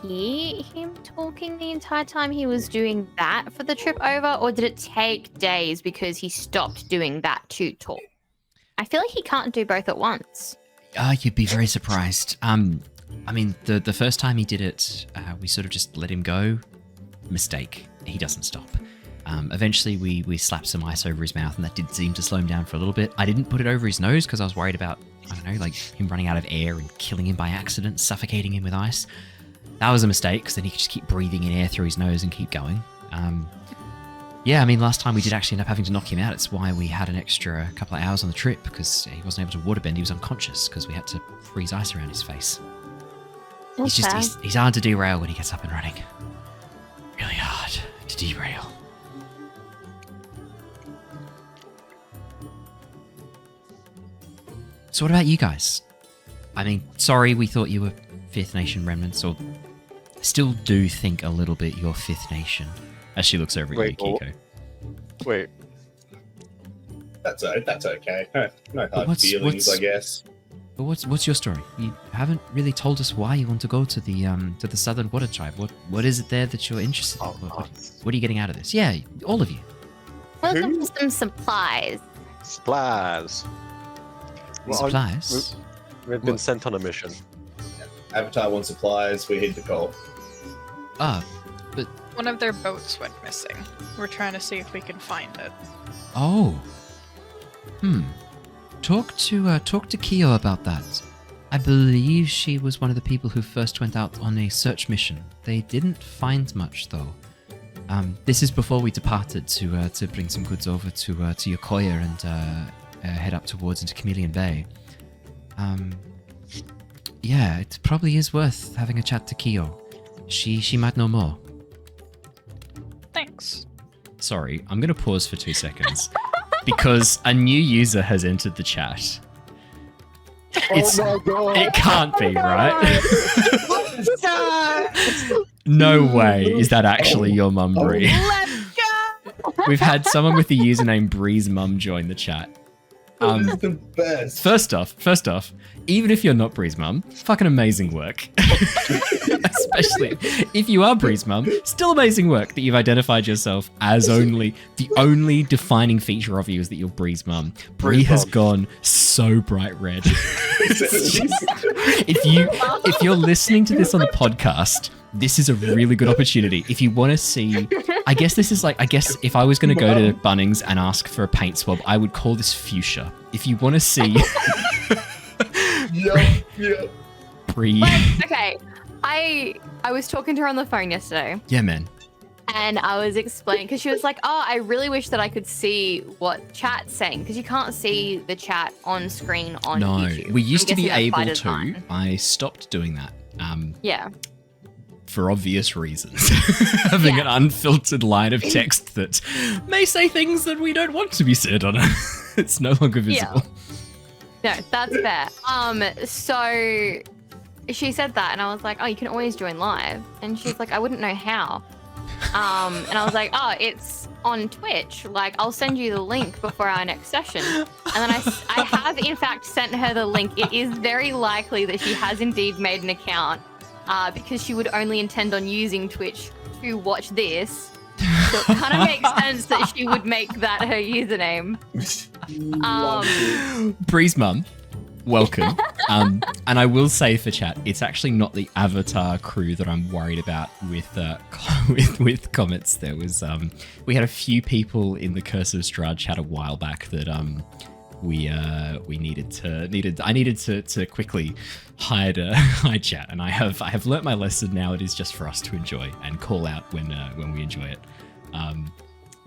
hear him talking the entire time he was doing that for the trip over, or did it take days because he stopped doing that to talk? I feel like he can't do both at once. You'd be very surprised. I mean, the first time he did it, we sort of just let him go. Mistake. He doesn't stop. Eventually, we slapped some ice over his mouth, and that did seem to slow him down for a little bit. I didn't put it over his nose because I was worried about, I don't know, like him running out of air and killing him by accident, suffocating him with ice. That was a mistake, because then he could just keep breathing in air through his nose and keep going. Yeah, I mean, last time we did actually end up having to knock him out. It's why we had an extra couple of hours on the trip, because he wasn't able to waterbend. He was unconscious, because we had to freeze ice around his face. He's hard to derail when he gets up and running. Really hard to derail. So what about you guys? I mean, sorry we thought you were Fifth Nation remnants, or still do think a little bit you're Fifth Nation. As she looks over at Wait, you, Keeko. Wait, That's okay. No hard what's- feelings, what's- I guess. But what's your story? You haven't really told us why you want to go to the Southern Water Tribe. What is it there that you're interested in? What are you getting out of this? Yeah, all of you. We're looking for some supplies. supplies. Well, Supplies. We've been What? sent on a mission. Avatar wants supplies, we hit the call. Ah, One of their boats went missing. We're trying to see if we can find it. oh. Talk to Kyo about that. I believe she was one of the people who first went out on a search mission. They didn't find much, though. This is before we departed to bring some goods over to Yokoya and head up towards into Chameleon Bay. Yeah, it probably is worth having a chat to Kyo. She might know more. Thanks. Sorry, I'm going to pause for 2 seconds because a new user has entered the chat. It's, oh my god! it can't be, right? No way is that actually your mum, Bree. Let's go! We've had someone with the username Bree's mum join the chat. This is the best. First off, even if you're not Bree's mum, fucking amazing work. Especially if you are Bree's mum, still amazing work that you've identified yourself as the only defining feature of you is that you're Bree's mum. Bree has gone so bright red. If you're listening to this on the podcast, this is a really good opportunity. If you want to see, I guess if I was going to go to Bunnings and ask for a paint swab, I would call this fuchsia. If you want to see Yeah. Bree. Like, okay, I was talking to her on the phone yesterday. Yeah, man. And I was explaining, because she was like, oh, I really wish that I could see what chat's saying, because you can't see the chat on screen on YouTube. We used to I'm be guessing that's by able to. design. I stopped doing that. Yeah. For obvious reasons. Having an unfiltered line of text that may say things that we don't want to be said on it. It's no longer visible. No, that's fair. So she said that, and I was like, oh, you can always join live. And she's like, I wouldn't know how. And I was like, oh, it's on Twitch. Like, I'll send you the link before our next session. And then I have, in fact, sent her the link. It is very likely that she has indeed made an account because she would only intend on using Twitch to watch this. So it kind of makes sense that she would make that her username. Bree's mum, welcome. And I will say for chat, it's actually not the Avatar crew that I'm worried about with comments. There was we had a few people in the Curse of Strahd chat a while back that I needed to quickly hide chat, and I have learnt my lesson. Now it is just for us to enjoy and call out when we enjoy it.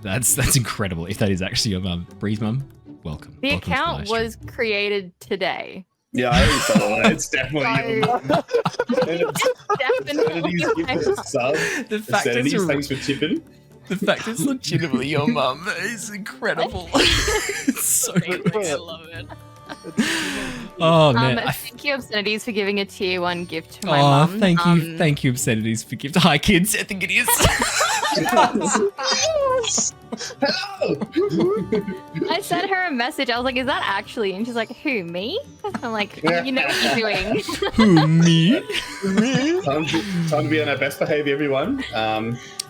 That's incredible. If that is actually your mum, Bree's mum, welcome. The Welcome to account live was created today. Yeah, I already saw it. It's definitely your mum. Definitely. Give us a sub. The fact Sanity's, thanks for tipping. The fact it's legitimately your mum is incredible. It's so good. I love it. Oh man. Thank you, Obscenities, for giving a tier 1 gift to my mum. Thank you, Obscenities, for gift. Hi, kids. I think it is. Hello. I sent her a message. I was like, is that actually? And she's like, who, me? I'm like, you know what you're doing. Who, me? Time to be on our best behavior, everyone.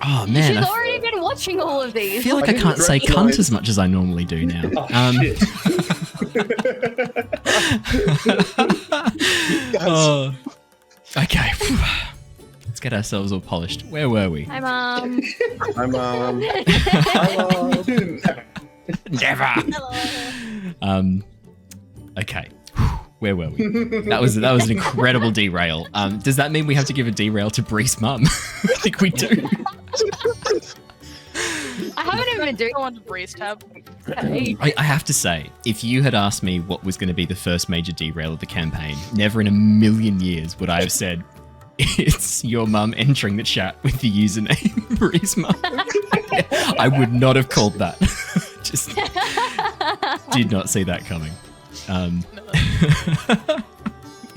Oh man. She's already been watching all of I these. feel like I can't say cunt as much as I normally do now. Shit. Oh. Okay. Let's get ourselves all polished. Where were we? Hi, Mom. I'm Never. Okay. Where were we? That was an incredible derail. Does that mean we have to give a derail to Bree's mum? I think we do. I haven't even been doing Go on to Bree's tab. I have to say, if you had asked me what was going to be the first major derail of the campaign, never in a million years would I have said, it's your mum entering the chat with the username Bree's mum. I would not have called that. Just did not see that coming.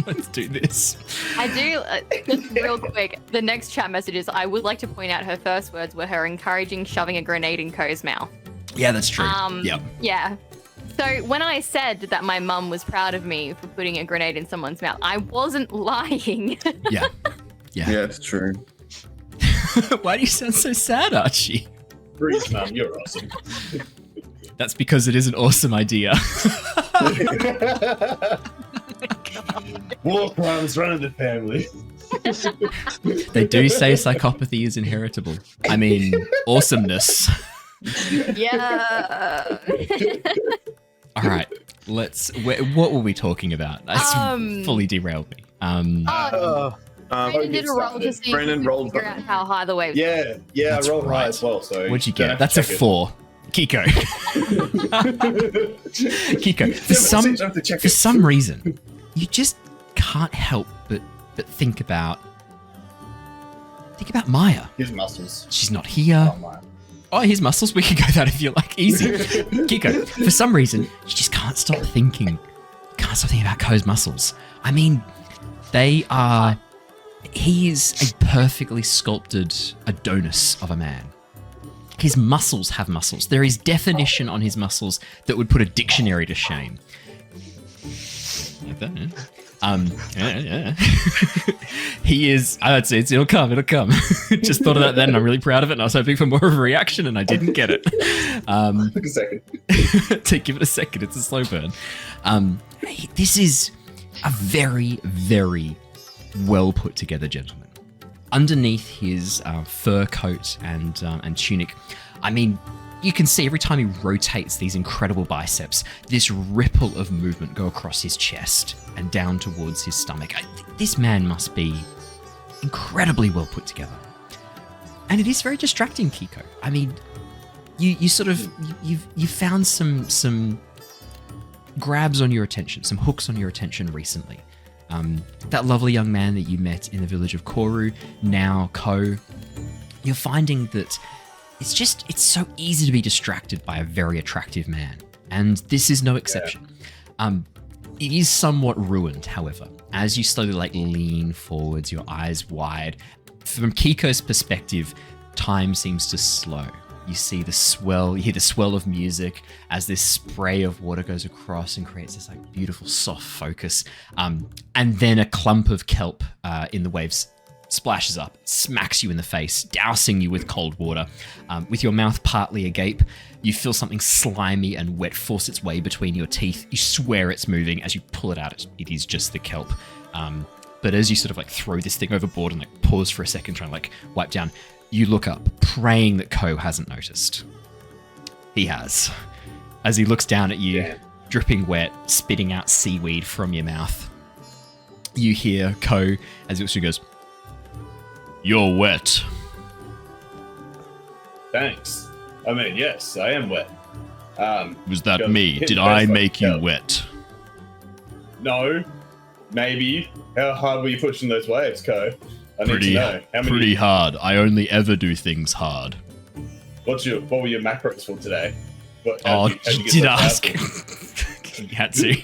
Let's do this. I do, just real quick, the next chat messages, I would like to point out her first words were her encouraging shoving a grenade in Ko's mouth. Yeah, that's true. Yep. Yeah. So when I said that my mum was proud of me for putting a grenade in someone's mouth, I wasn't lying. Yeah. Yeah, it's true. Why do you sound so sad, Archie? Bree's mum, you're awesome. That's because it is an awesome idea. War crimes run in the family. They do say psychopathy is inheritable. I mean, awesomeness. Yeah. All right. What were we talking about? That's fully derailed me. Brandon did a roll to see Brandon if you rolled could figure out how high the waves. Yeah, That's I rolled high right. as well. So What'd you don't get? have to That's a check it. 4. Keeko. Keeko, for some reason, you just can't help but think about Maya. His muscles. She's not here. Oh my. Oh, his muscles. We can go that if you like. Easy. Keeko, for some reason, you just can't stop thinking. Can't stop thinking about Ko's muscles. I mean, he is a perfectly sculpted Adonis of a man. His muscles have muscles. There is definition on his muscles that would put a dictionary to shame. Like that, yeah. He is. I'd say it'll come. Just thought of that then, and I'm really proud of it. And I was hoping for more of a reaction, and I didn't get it. Took a second. Give it a second. It's a slow burn. This is a very, very well put together gentleman. Underneath his fur coat and tunic, I mean, you can see every time he rotates these incredible biceps, this ripple of movement go across his chest and down towards his stomach. This man must be incredibly well put together. And it is very distracting, Keeko. I mean, you found some grabs on your attention, some hooks on your attention recently. That lovely young man that you met in the village of Koru, now Ko, you're finding that it's so easy to be distracted by a very attractive man. And this is no exception. It is somewhat ruined, however, as you slowly lean forwards, your eyes wide. From Keiko's perspective, time seems to slow. You see the swell, you hear the swell of music as this spray of water goes across and creates this beautiful soft focus. And then a clump of kelp in the waves splashes up, smacks you in the face, dousing you with cold water. With your mouth partly agape, you feel something slimy and wet force its way between your teeth. You swear it's moving. As you pull it out, it is just the kelp. But as you sort of throw this thing overboard and pause for a second, trying to wipe down, you look up, praying that Ko hasn't noticed. He has. As he looks down at you, dripping wet, spitting out seaweed from your mouth. You hear Ko, as he looks at you, goes, "You're wet." Thanks. I mean, yes, I am wet. Was that me? Did I make you wet? No. Maybe. How hard were you pushing those waves, Ko? I need to know. How many? Pretty hard. I only ever do things hard. What were your macros for today? You did ask. You had to.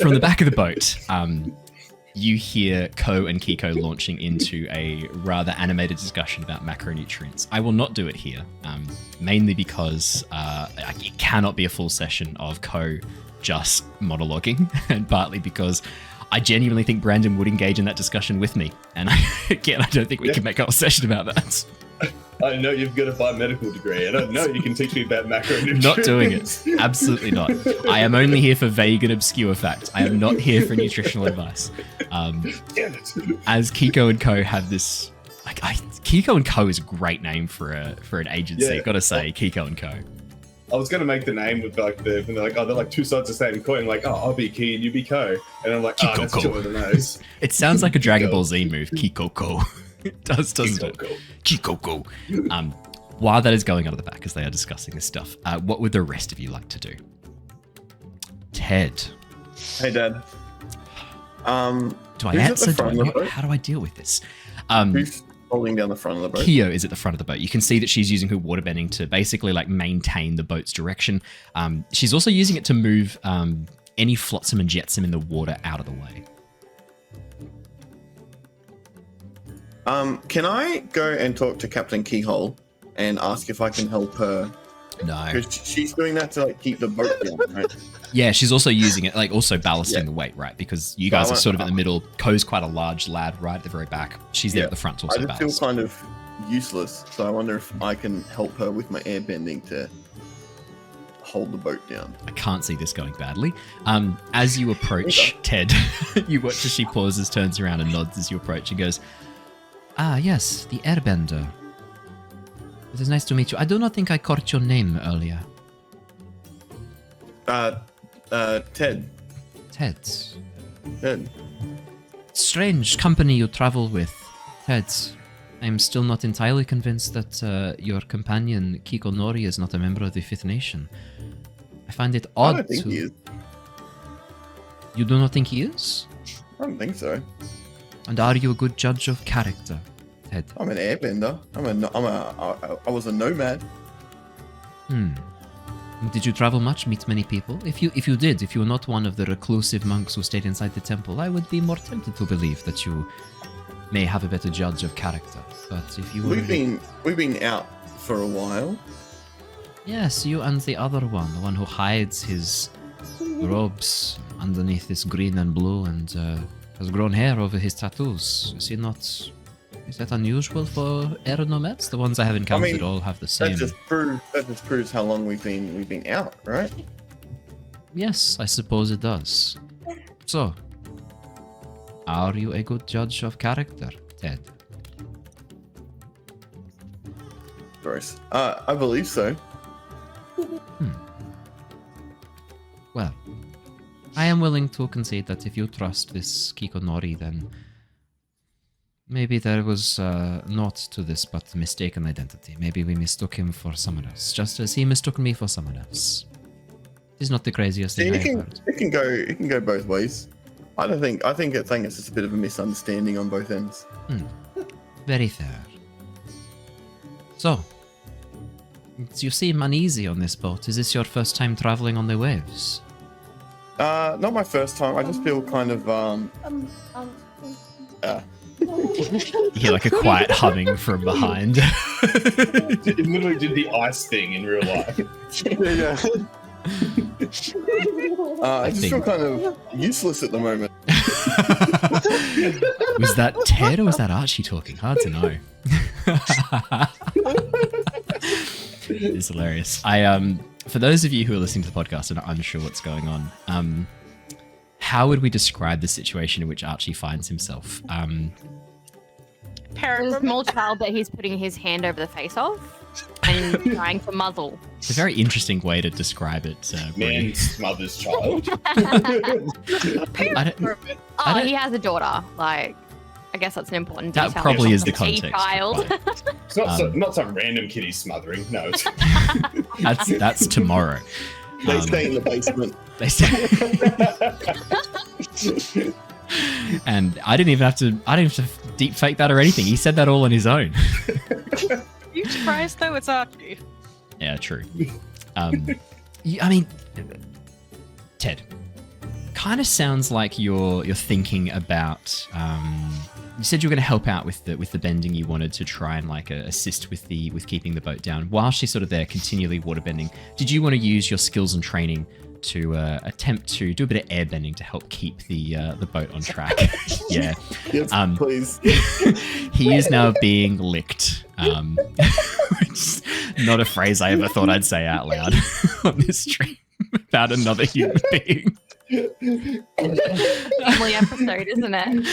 From the back of the boat, you hear Ko and Keeko launching into a rather animated discussion about macronutrients. I will not do it here, mainly because it cannot be a full session of Ko just monologuing, and partly because I genuinely think Brandon would engage in that discussion with me. And I don't think we can make a whole session about that. I know you've got a biomedical degree, and I know you can teach me about macronutrients. Not doing it. Absolutely not. I am only here for vague and obscure facts. I am not here for nutritional advice. Damn it. As Keeko and Co have this... Keeko and Co is a great name for an agency. Yeah. Gotta say, Keeko and Co. I was gonna make the name with when they're like two sides of the same coin. I'll be Key and you be Ko, and I'm like, Keeko that's Ko. two of the nose. It sounds like a Dragon Ball Z move, Keeko Co. It does, doesn't it? Keeko Co. While that is going on at the back as they are discussing this stuff, what would the rest of you like to do? Ted. Hey, Dad. Do I Who's at answer? the front of the boat? How do I deal with this? Who's holding down the front of the boat? Kyo is at the front of the boat. You can see that she's using her waterbending to basically maintain the boat's direction. She's also using it to move any flotsam and jetsam in the water out of the way. Can I go and talk to Captain Keyhole and ask if I can help her? No. Because she's doing that to keep the boat down, right? Yeah, she's also using it, also ballasting the weight, right? Because you guys are sort of in the middle. Ko's quite a large lad right at the very back. She's there at the front to also I just ballast. feel kind of useless, so I wonder if I can help her with my airbending to hold the boat down. I can't see this going badly. As you approach Ted, you watch as she pauses, turns around and nods as you approach and goes, "Ah, yes, the Airbender. It is nice to meet you. I do not think I caught your name earlier." Ted. Ted. Ted. Strange company you travel with, Ted. I'm still not entirely convinced that your companion Keeko Nori is not a member of the Fifth Nation. I find it odd I don't think he is. You do not think he is? I don't think so. And are you a good judge of character, Ted? I'm an airbender. I was a nomad. Did you travel much, meet many people? If you were not one of the reclusive monks who stayed inside the temple, I would be more tempted to believe that you may have a better judge of character. But if you were... We've been out for a while. Yes, you and the other one, the one who hides his robes underneath this green and blue and has grown hair over his tattoos. Is that unusual for air nomads? The ones I have encountered all have the same. That just proves how long we've been out, right? Yes, I suppose it does. So, are you a good judge of character, Ted? Gross. I believe so. Well, I am willing to concede that if you trust this Keeko Nori, then maybe there was not to this but mistaken identity. Maybe we mistook him for someone else, just as he mistook me for someone else. It's not the craziest thing I've heard. It can go both ways. I think it's just a bit of a misunderstanding on both ends. Very fair. So, you seem uneasy on this boat. Is this your first time traveling on the waves? Not my first time. I just feel kind of You hear like a quiet humming from behind. It literally did the ice thing in real life. yeah. I just feel kind of useless at the moment. Was that Ted or was that Archie talking? Hard to know. It's hilarious. For those of you who are listening to the podcast and are unsure what's going on, how would we describe the situation in which Archie finds himself? There's a small child that he's putting his hand over the face of and trying to muzzle. It's a very interesting way to describe it. Bree. Man smothers child. He has a daughter. Like, I guess that's an important detail. That probably is the A context. child. It's not some random kitty smothering. No. That's tomorrow. They stay in the basement. They stay. And I didn't have to deep fake that or anything. He said that all on his own. You surprised though? It's Archie. Yeah, true. I mean, Ted, kind of sounds like you're thinking about. You said you were going to help out with the bending. You wanted to try and assist with keeping the boat down while she's sort of there continually waterbending. Did you want to use your skills and training to attempt to do a bit of airbending to help keep the boat on track? Yeah. Yes, please. He is now being licked. Which is not a phrase I ever thought I'd say out loud on this stream about another human being. Family episode, isn't it?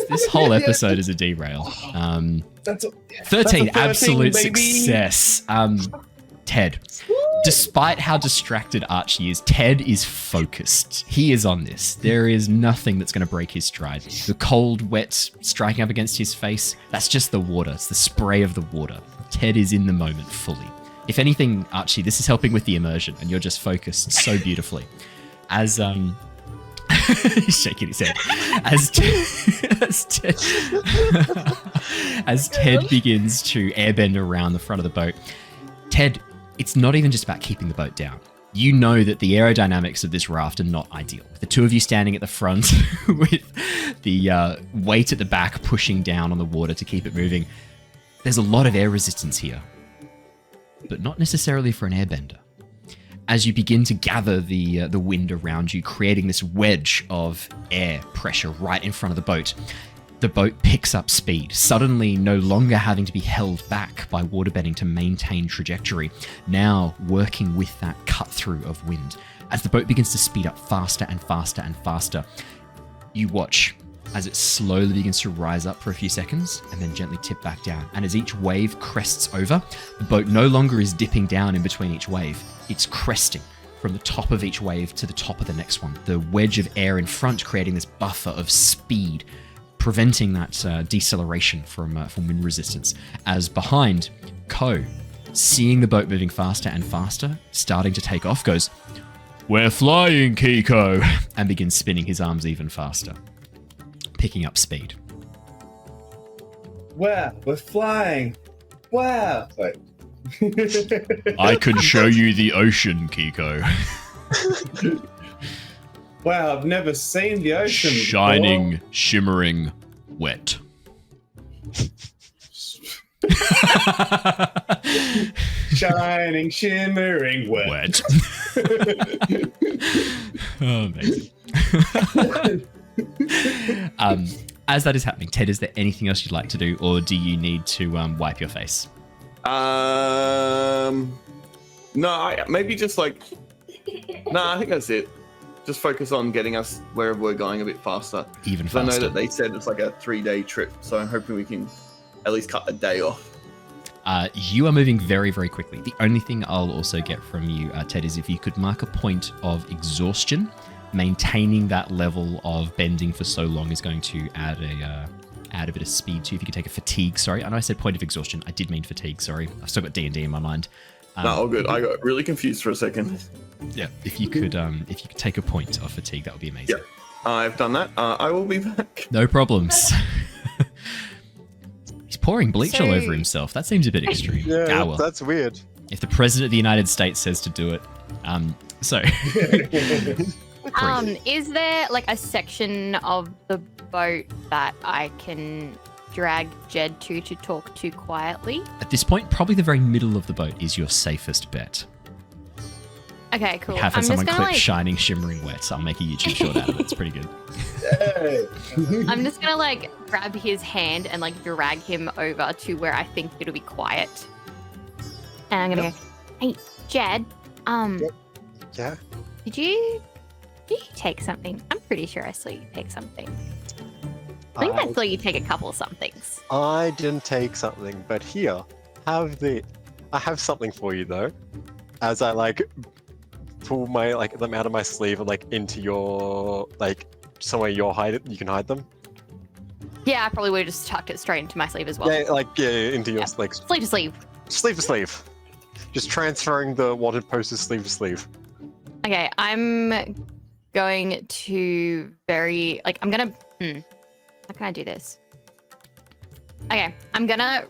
This whole episode is a derail. 13 absolute success. Ted, despite how distracted Archie is, Ted is focused. He is on this. There is nothing that's going to break his stride. The cold, wet striking up against his face, that's just the water. It's the spray of the water. Ted is in the moment fully. If anything, Archie, this is helping with the immersion, and you're just focused so beautifully. As he's shaking his head. As Ted begins to airbend around the front of the boat, Ted, it's not even just about keeping the boat down. You know that the aerodynamics of this raft are not ideal. With the two of you standing at the front with the weight at the back pushing down on the water to keep it moving, there's a lot of air resistance here, but not necessarily for an airbender. As you begin to gather the wind around you, creating this wedge of air pressure right in front of the boat picks up speed, suddenly no longer having to be held back by waterbending to maintain trajectory, now working with that cut through of wind. As the boat begins to speed up faster and faster and faster, you watch as it slowly begins to rise up for a few seconds and then gently tip back down. And as each wave crests over, the boat no longer is dipping down in between each wave. It's cresting, from the top of each wave to the top of the next one. The wedge of air in front creating this buffer of speed, preventing that deceleration from wind resistance. As behind, Ko, seeing the boat moving faster and faster, starting to take off, goes, "We're flying, Keeko," and begins spinning his arms even faster, picking up speed. Wow, we're flying. Wow. Wait. I could show you the ocean, Keeko. Wow, I've never seen the ocean before. Shining, shimmering, wet. Shining, shimmering, wet. Oh, amazing. As that is happening, Ted, is there anything else you'd like to do, or do you need to wipe your face? No, maybe just like. No, I think that's it. Just focus on getting us wherever we're going a bit faster. Even 'Cause I know faster. that they said it's like a 3-day trip, so I'm hoping we can at least cut a day off. You are moving very, very quickly. The only thing I'll also get from you, Ted, is if you could mark a point of exhaustion. Maintaining that level of bending for so long is going to add a bit of speed to you. If you could take a fatigue, sorry. I know I said point of exhaustion. I did mean fatigue, sorry. I've still got D&D in my mind. No, all good. I got really confused for a second. Yeah, if you could take a point of fatigue, that would be amazing. Yep. I've done that. I will be back. No problems. He's pouring bleach all So- over himself. That seems a bit extreme. Yeah, Well, that's weird. if the president of the United States says to do it, so. Is there like a section of the boat that I can drag Jedd to talk to quietly? At this point, probably the very middle of the boat is your safest bet. Okay, cool. Have had I'm someone just click gonna shining, shimmering wet. So I'll make a YouTube short out of it. It's pretty good. Hey. I'm just gonna like grab his hand and like drag him over to where I think it'll be quiet. And I'm gonna go, "Hey, Jedd, Yeah. did you take something? I'm pretty sure I saw you take something. I think I saw you take a couple of somethings." I didn't take something, but here, I have something for you though. As I like pull my them out of my sleeve and like into your somewhere you can hide them. Yeah, I probably would have just tucked it straight into my sleeve as well. Yeah, into your Yeah. like Sleeve to sleeve. sleeve to sleeve. Just transferring the wanted posters sleeve to sleeve. Okay, I'm going to how can I do this? Okay, I'm gonna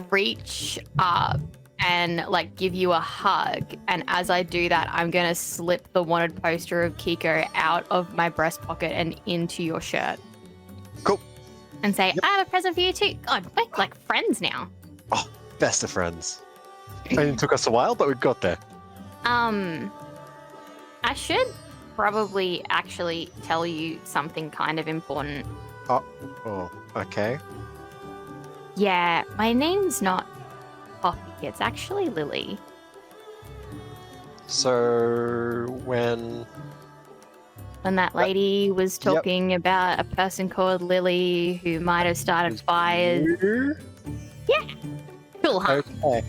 reach up and like give you a hug, and as I do that, I'm gonna slip the wanted poster of Keeko out of my breast pocket and into your shirt. Cool. And say, "I have a present for you too." God, we're like friends now. Oh, best of friends. It took us a while, but we got there. I should probably actually tell you something kind of important. Oh, okay. Yeah, my name's not Poppy, it's actually Lilly. So when That lady was talking about a person called Lilly who might have started fires. Yeah. Cool, huh? Okay.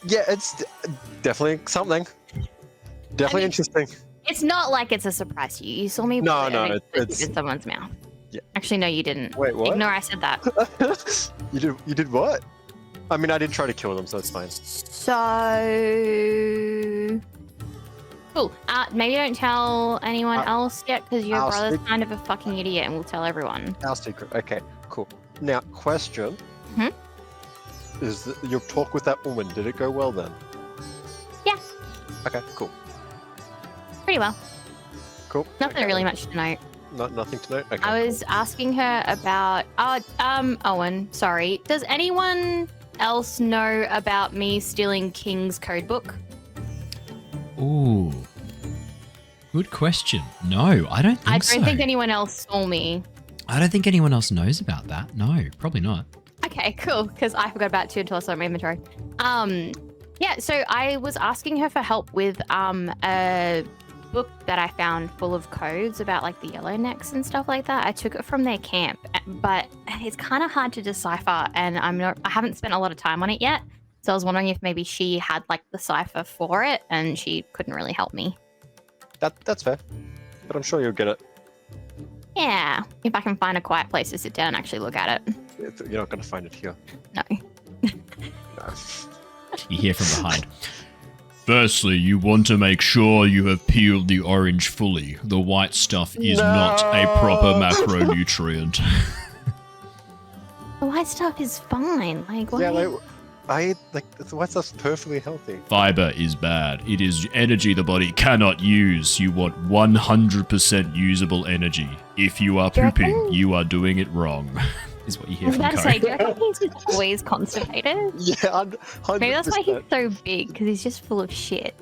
Yeah, it's definitely something. Definitely interesting. It's not like it's a surprise to you. You saw me No, put no, an explosive it's- in someone's mouth. Yeah. Actually, no, you didn't. Wait, what? Ignore I said that. You did what? I mean, I did try to kill them, so it's fine. So cool. Maybe don't tell anyone else yet, because your I'll brother's speak- kind of a fucking idiot, and we'll tell everyone. Our secret. Okay, cool. Now, question. Mhm. Is your talk with that woman, did it go well then? Yeah. Okay, cool. Pretty well. Cool. Nothing Okay. really much to note. Nothing to note? Okay. I was asking her about. Owen. Sorry. Does anyone else know about me stealing King's codebook? Ooh. Good question. No, I don't think I so. don't think anyone else saw me. I don't think anyone else knows about that. No, probably not. Okay, cool. Because I forgot about it too until I saw my inventory. Yeah. So I was asking her for help with a book that I found full of codes about like the yellow necks and stuff like that. I took it from their camp, but it's kind of hard to decipher, and I haven't spent a lot of time on it yet. So I was wondering if maybe she had like the cipher for it, and she couldn't really help me. That's fair. But I'm sure you'll get it. Yeah, if I can find a quiet place to sit down and actually look at it. You're not going to find it here. No. No. You hear from behind. Firstly, you want to make sure you have peeled the orange fully. The white stuff is not a proper macronutrient. The white stuff is fine. Like, what? Yeah, the white stuff's perfectly healthy. Fiber is bad. It is energy the body cannot use. You want 100% usable energy. If you are Do you reckon- pooping, you are doing it wrong. Is what you I hear was from about to Co. say, do you reckon he's always constipated? Yeah, 100%. Maybe that's why he's so big, because he's just full of shit.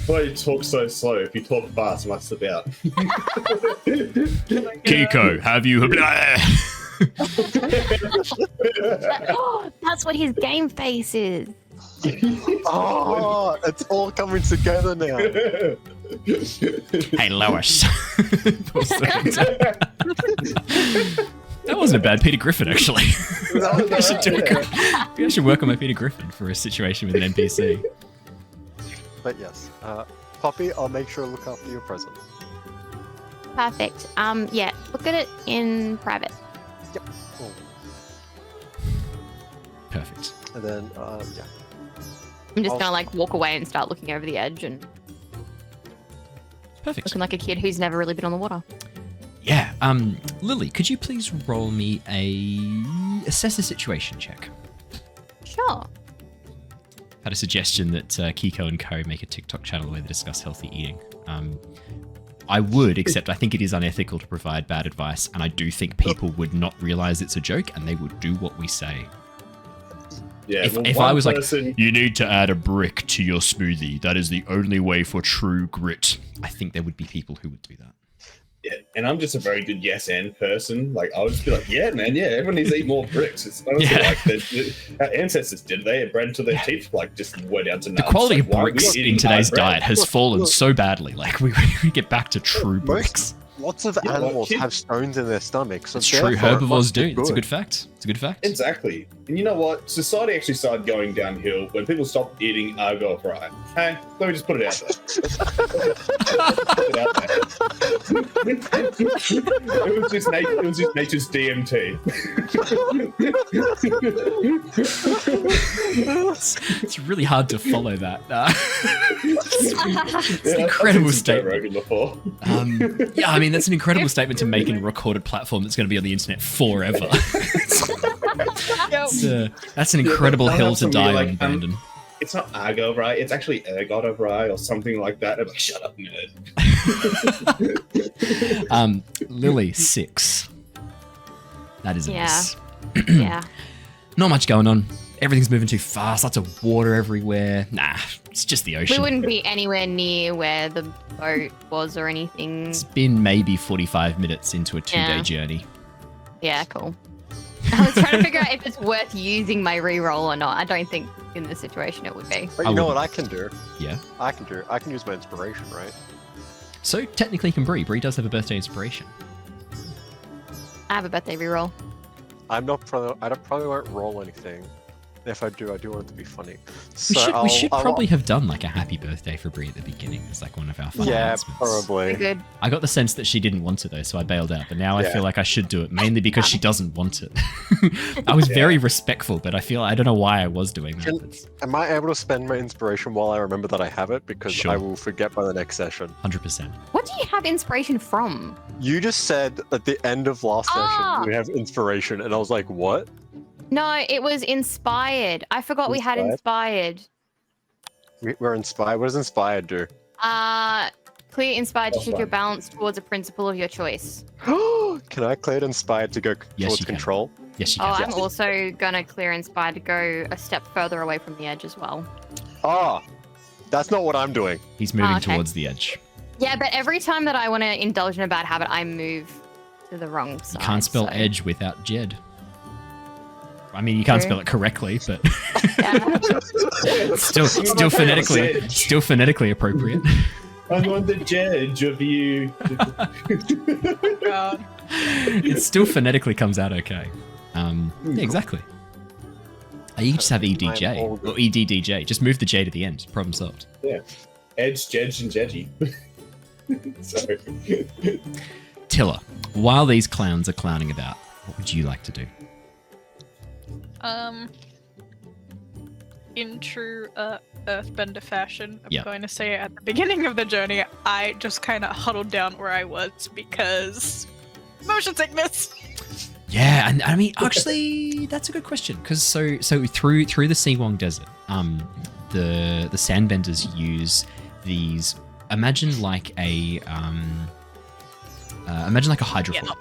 Why you talk so slow? If you talk fast, I must slip out. Keeko, have you... That's what his game face is. Oh, it's all coming together now. Hey, Lois. That wasn't a bad Peter Griffin, actually. I should work on my Peter Griffin for a situation with an NPC. But yes, Poppy, I'll make sure to look after your present. Perfect. Yeah, look at it in private. Yep. Cool. Perfect. And then, yeah. I'm just I'll- gonna like walk away and start looking over the edge and Perfect. looking like a kid who's never really been on the water. Yeah. Lilly, could you please roll me a assess a situation check? Sure. Had a suggestion that Keeko and Co make a TikTok channel where they discuss healthy eating. I would, except I think it is unethical to provide bad advice, and I do think people would not realize it's a joke, and they would do what we say. Yeah, If I was like, You need to add a brick to your smoothie. That is the only way for true grit. I think there would be people who would do that. yeah, and I'm just a very good yes and person. Like I'll just be like, yeah, man, yeah, everyone needs to eat more bricks. It's honestly Yeah. like our ancestors did. They had bread to their teeth, like just were down to The nuts. quality Like, of why are we bricks eating in today's hard bread? diet has fallen so badly. Like, we get back to true bricks. Lots of Yeah, like animals kids- have stones in their stomachs. So It's true. therefore it Herbivores must be do. It's a good fact. It's a good fact. Exactly. And you know what? Society actually started going downhill when people stopped eating argo fry. Hey, let me just put it out there. Put it out there. It was just nature's DMT. It's really hard to follow that. It's an Yeah, incredible I've seen some Joe statement. Rogan before. Yeah, I mean, that's an incredible statement to make in a recorded platform that's going to be on the internet forever. That's an incredible but hill to somebody die on, like, Brandon. It's not argo fry, it's actually ergot fry or something like that. I'm like, shut up, nerd. Lilly, 6. That is a Yeah. miss. Yeah. Not much going on. Everything's moving too fast. Lots of water everywhere. Nah, it's just the We ocean. wouldn't be anywhere near where the boat was or anything. It's been maybe 45 minutes into a 2-day Yeah. journey. Yeah, cool. I was trying to figure out if it's worth using my reroll or not. I don't think in this situation it would be. But I you know wouldn't. what I can do? Yeah. I can use my inspiration, right? So technically can Bree. Bree does have a birthday inspiration. I have a birthday reroll. I probably won't roll anything. If I do want it to be funny. We So should probably have done like a happy birthday for Bree at the beginning as like one of our fun Yeah, announcements. Pretty probably. good. I got the sense that she didn't want it though, so I bailed out. But now I Yeah. feel like I should do it mainly because she doesn't want it. I was very respectful, but I don't know why I was doing that. Can- It's Am I able to spend my inspiration while I remember that I have it? Because Sure. I will forget by the next session. 100%. What do you have inspiration from? You just said at the end of last Ah! session we have inspiration, and I was like, what? No, it was inspired. I forgot we had inspired. We're inspired. What does inspired do? Clear inspired to That's shift your fine. balance towards a principle of your choice. Can I clear it inspired to go Yes, towards you can. control? Yes, you Oh, can. I'm also gonna clear inspired to go a step further away from the edge as well. Ah, that's not what I'm doing. He's moving okay. towards the edge. Yeah, but every time that I want to indulge in a bad habit, I move to the wrong side. You can't spell so- edge without Jedd. I mean, you can't True. spell it correctly, but Yeah. still phonetically appropriate. I'm on the edge of you. It still phonetically comes out okay. Yeah, exactly. Oh, you can just have I'm EDJ all or good. EDDJ. Just move the J to the end. Problem solved. Edge, Jedge, and Jedgy. So, Tilla, while these clowns are clowning about, what would you like to do? In true Earthbender fashion, I'm Yeah. going to say at the beginning of the journey, I just kind of huddled down where I was because motion sickness. Yeah, and I mean, actually, that's a good question because so through the Seawong Desert, the Sandbenders use these. Imagine like a hydrofoil.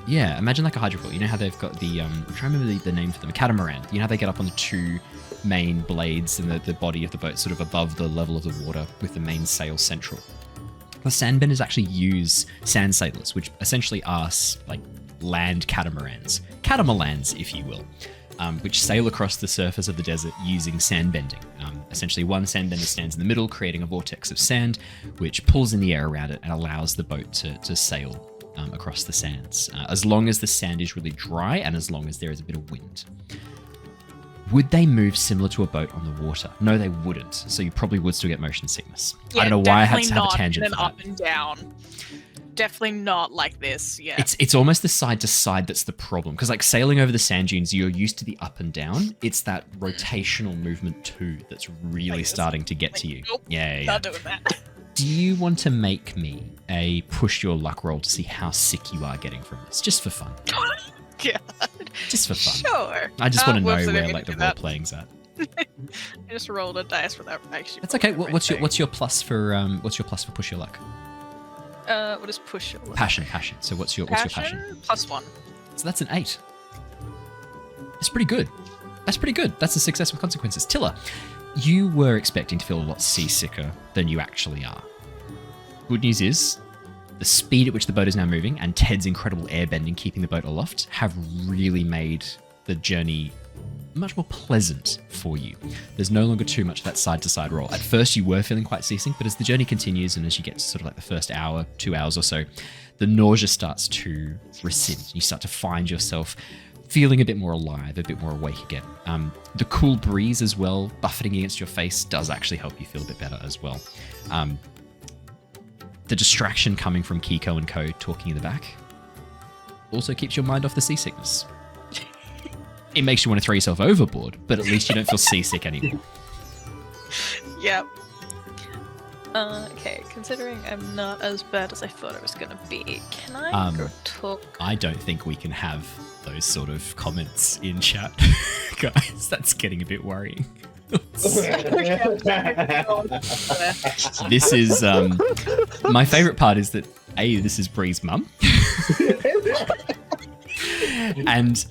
Yeah, imagine like a hydrofoil. You know how they've got the I'm trying to remember the name for them, a catamaran. You know how they get up on the two main blades and the body of the boat sort of above the level of the water with the main sail central. The Sandbenders actually use sand sailors, which essentially are like land catamarans, if you will, which sail across the surface of the desert using sand bending. Essentially, one sandbender stands in the middle, creating a vortex of sand, which pulls in the air around it and allows the boat to sail across the sands, as long as the sand is really dry and as long as there is a bit of wind. Would they move similar to a boat on the water? No, they wouldn't. So you probably would still get motion sickness. I don't know why I had to have a tangent for that. Up and down. Definitely not like this. Yeah. It's almost the side to side that's the problem, because like sailing over the sand dunes, you're used to the up and down. It's that rotational movement too that's really starting to get to you. Nope, Yeah. not doing that. Do you want to make me a push your luck roll to see how sick you are getting from this, just for fun? God. Just for fun. Sure. I just want to whoops, know I where didn't like the do role that. playing's at. I just rolled a dice without actually. That's okay. rolling What's your plus for push your luck? What is push? Your luck? Passion. So what's your passion? +1. So that's an 8. That's pretty good. That's a success with consequences. Tilla, you were expecting to feel a lot seasicker than you actually are. Good news is, the speed at which the boat is now moving and Ted's incredible airbending keeping the boat aloft have really made the journey much more pleasant for you. There's no longer too much of that side-to-side roll. At first you were feeling quite seasick, but as the journey continues and as you get to sort of like the first hour, 2 hours or so, the nausea starts to rescind. You start to find yourself feeling a bit more alive, a bit more awake again. The cool breeze as well, buffeting against your face, does actually help you feel a bit better as well. The distraction coming from Keeko and Co. talking in the back also keeps your mind off the seasickness. It makes you want to throw yourself overboard, but at least you don't feel seasick anymore. Yep. Okay, considering I'm not as bad as I thought I was gonna be, can I go talk? I don't think we can have those sort of comments in chat. Guys, that's getting a bit worrying. This is my favorite part is that this is Bree's mum. And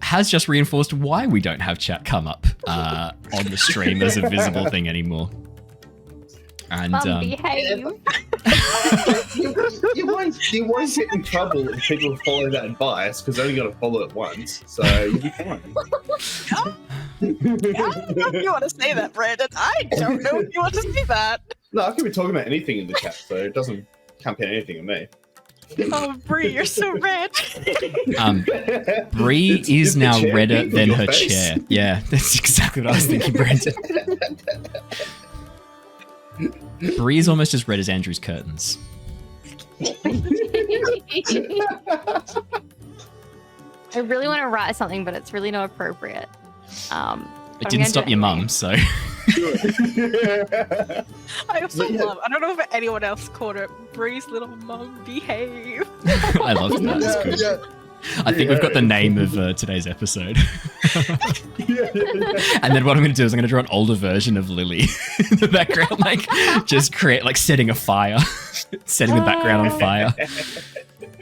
has just reinforced why we don't have chat come up on the stream as a visible thing anymore. And Mum, behave. you won't get in trouble if people follow that advice, because they're only got to follow it once, so you'll be fine. I don't know if you want to say that, Brandon. I don't know if you want to say that. No, I could be talking about anything in the chat, so it doesn't campaign anything on me. Oh, Bree, you're so red. Bree is now chair redder big on than your her face? chair. Yeah, that's exactly what I was thinking, Brandon. Bree is almost as red as Andrew's curtains. I really want to write something, but it's really not appropriate. It didn't stop your mum, so. I also love, I don't know if anyone else called it Bree's little mum behave. I love that. That's good. Yeah. I think we've got the name of today's episode. And then what I'm going to do is I'm going to draw an older version of Lilly in the background, like just create, like setting a fire, setting the background on fire.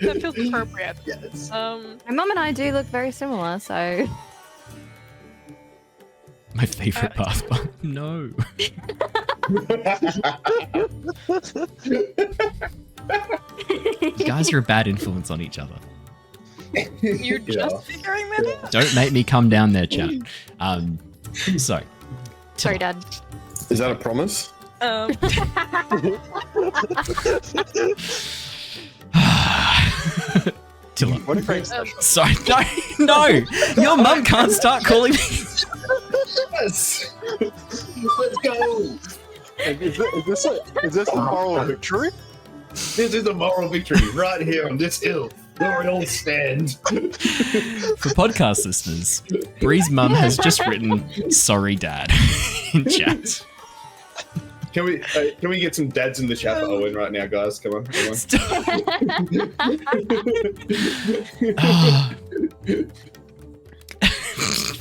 That feels appropriate. Yes. My mum and I do look very similar, so. My favorite path bump. No. You guys are a bad influence on each other. You're just figuring that out? Don't make me come down there, chat. So. Sorry, Dad. Is that a promise? Tilla. What a great Sorry, no, your mum can't start calling me. Yes! Let's go! Is this a moral victory? This is a moral victory right here on this hill where we all stand. For podcast listeners, Bree's mum has just written "Sorry, Dad" in chat. Can we get some dads in the chat for Owen right now, guys? Come on.